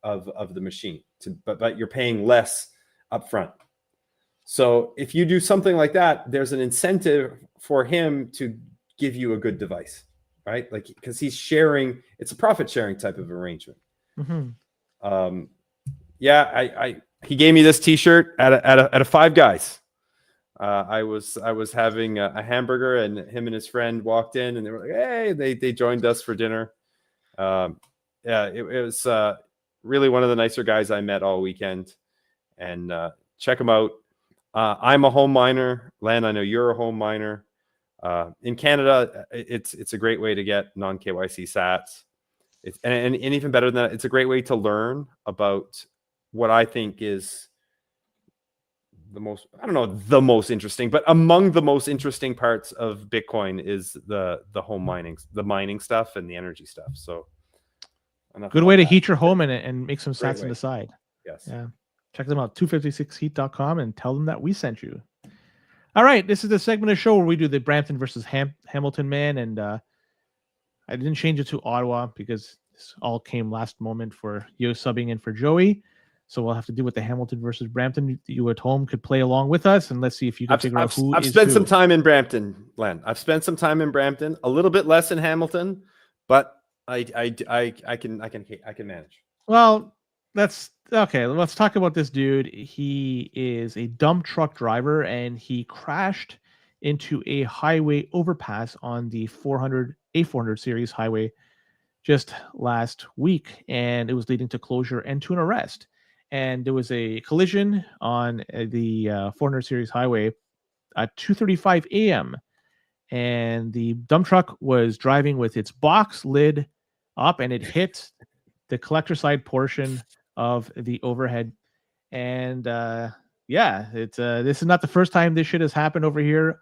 of the machine, but you're paying less upfront. So if you do something like that, there's an incentive for him to give you a good device, right? Like, because he's sharing, it's a profit sharing type of arrangement. Mm-hmm. He gave me this T-shirt at a Five Guys. I was having a hamburger, and him and his friend walked in, and they were like, "Hey!" They joined us for dinner. It was really one of the nicer guys I met all weekend. And check him out. I'm a home miner. Len, I know you're a home miner. In Canada, it's a great way to get non-KYC sats. And even better than that, it's a great way to learn about what I think is the most interesting, but among the most interesting parts of Bitcoin is the home mining, the mining stuff and the energy stuff. So good way to heat your home and make some sats on the side. Yes. Yeah. Check them out, 256heat.com, and tell them that we sent you. All right. This is the segment of the show where we do the Brampton versus Hamilton man. And I didn't change it to Ottawa because this all came last moment for you subbing in for Joey. So we'll have to do with the Hamilton versus Brampton. You at home could play along with us, and let's see if you can figure out who I've spent some time in Brampton, Len. I've spent some time in Brampton, a little bit less in Hamilton, but I can manage. Well, that's okay. Let's talk about this dude. He is a dump truck driver, and he crashed into a highway overpass on the A400 series highway just last week, and it was leading to closure and to an arrest. And there was a collision on the 400 series highway at 2:35 a.m. And the dump truck was driving with its box lid up, and it hit the collector side portion of the overhead. And this is not the first time this shit has happened over here.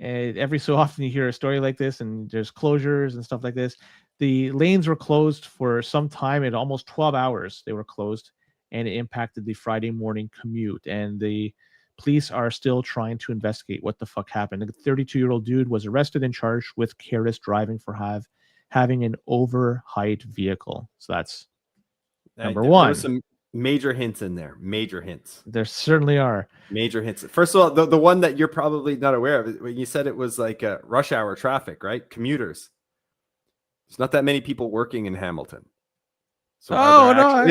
Every so often you hear a story like this, and there's closures and stuff like this. The lanes were closed for some time, at almost 12 hours they were closed, and it impacted the Friday morning commute. And the police are still trying to investigate what the fuck happened. The 32-year-old dude was arrested and charged with careless driving for having an overhyped vehicle. So that's number one. There's some major hints in there. Major hints. There certainly are. Major hints. First of all, the one that you're probably not aware of, when you said it was like rush hour traffic, right? Commuters. There's not that many people working in Hamilton. So are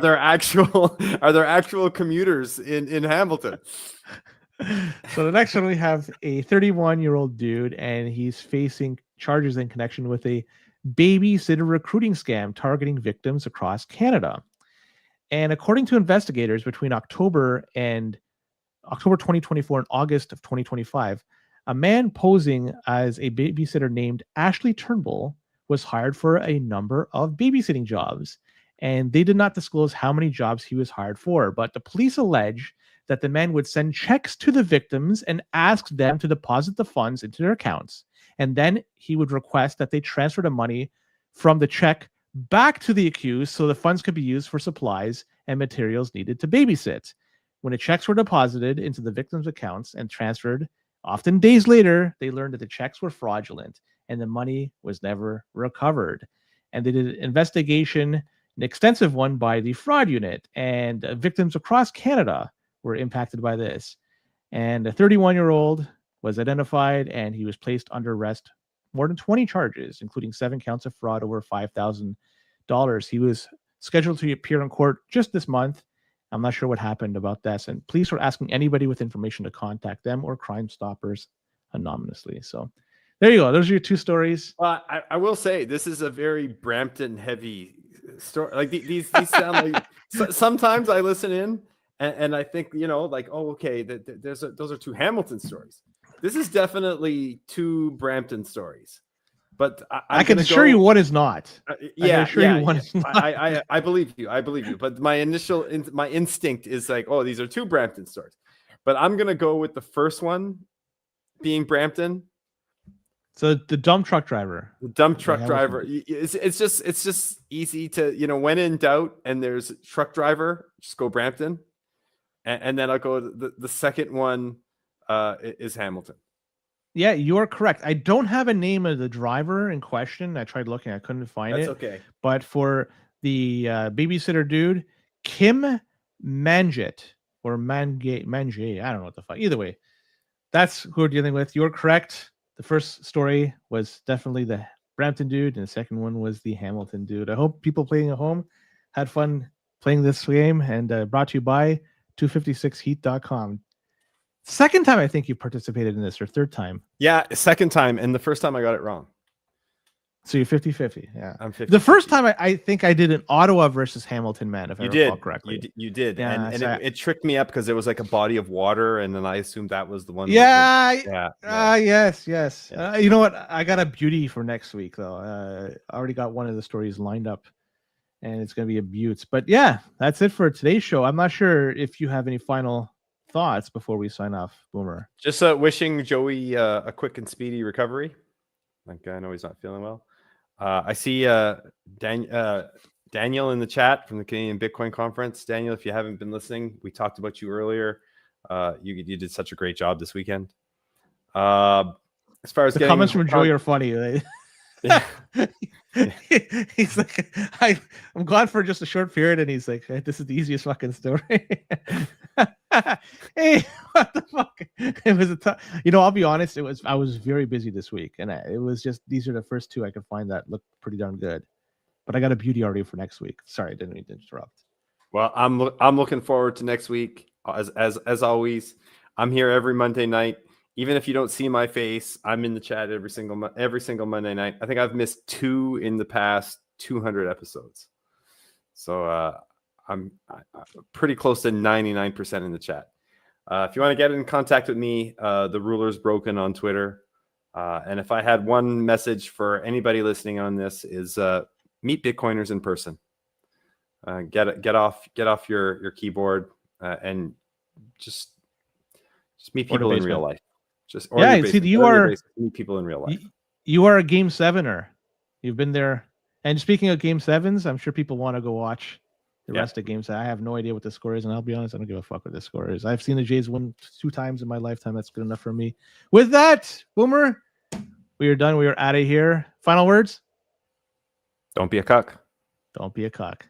there actual commuters in Hamilton? So the next one, we have a 31-year-old dude, and he's facing charges in connection with a babysitter recruiting scam targeting victims across Canada. And according to investigators, between October 2024 and August of 2025, a man posing as a babysitter named Ashley Turnbull was hired for a number of babysitting jobs, and they did not disclose how many jobs he was hired for. But the police allege that the man would send checks to the victims and ask them to deposit the funds into their accounts, and then he would request that they transfer the money from the check back to the accused so the funds could be used for supplies and materials needed to babysit. When the checks were deposited into the victims' accounts and transferred, often days later, they learned that the checks were fraudulent and the money was never recovered. And they did an investigation, an extensive one, by the fraud unit, and victims across Canada were impacted by this. And a 31-year-old was identified, and he was placed under arrest. More than 20 charges, including 7 counts of fraud over $5,000. He was scheduled to appear in court just this month. I'm not sure what happened about this. And police were asking anybody with information to contact them or Crime Stoppers anonymously. So there you go. Those are your 2 stories. I will say this is a very Brampton heavy story. Like these sound like sometimes I listen in and I think, like, oh, okay, those are 2 Hamilton stories. This is definitely 2 Brampton stories. But I can assure you one is not. I believe you. I believe you. But my instinct is like, oh, these are 2 Brampton stories. But I'm gonna go with the first one being Brampton. So the dump truck driver. The dump truck Hamilton. driver. It's just easy to, when in doubt and there's truck driver, just go Brampton. And then I'll go the second one is Hamilton. Yeah, you're correct. I don't have a name of the driver in question. I tried looking, I couldn't find That's it. okay. But for the babysitter dude, Kim Manjit or Manje, I don't know what the fuck. Either way, that's who we're dealing with. You're correct. The first story was definitely the Brampton dude, and the second one was the Hamilton dude. I hope people playing at home had fun playing this game, and brought to you by 256heat.com. Second time I think you participated in this, or third time. Yeah, second time, and the first time I got it wrong. So you're 50-50. Yeah. I'm 50. The first time I think I did an Ottawa versus Hamilton, man, if I recall correctly. You did. Yeah, and so it tricked me up because there was like a body of water, and then I assumed that was the one. Yes. Yeah. You know what? I got a beauty for next week, though. I already got one of the stories lined up, and it's going to be a beaut. But yeah, that's it for today's show. I'm not sure if you have any final thoughts before we sign off, Boomer. Just wishing Joey a quick and speedy recovery. Like, I know he's not feeling well. I see Daniel in the chat from the Canadian Bitcoin Conference. Daniel, if you haven't been listening, we talked about you earlier. You did such a great job this weekend. As far as the comments from Joey are funny. He's like, I'm gone for just a short period, and he's like, this is the easiest fucking story. Hey, what the fuck? It was a tough. I'll be honest. I was very busy this week, and it was just, these are the first two I could find that look pretty darn good. But I got a beauty already for next week. Sorry, I didn't mean to interrupt. Well, I'm looking forward to next week. As always, I'm here every Monday night. Even if you don't see my face, I'm in the chat every single Monday night. I think I've missed 2 in the past 200 episodes. So I'm pretty close to 99% in the chat. If you want to get in contact with me, the ruler's broken on Twitter. And if I had one message for anybody listening on this is meet Bitcoiners in person. Get off your keyboard and just meet people in real life. You are meet people in real life. You are a Game 7er. You've been there. And speaking of Game 7s, I'm sure people want to go watch the rest of Game 7. I have no idea what the score is, and I'll be honest, I don't give a fuck what the score is. I've seen the Jays win 2 times in my lifetime. That's good enough for me. With that, Boomer, we are done. We are out of here. Final words? Don't be a cuck. Don't be a cuck.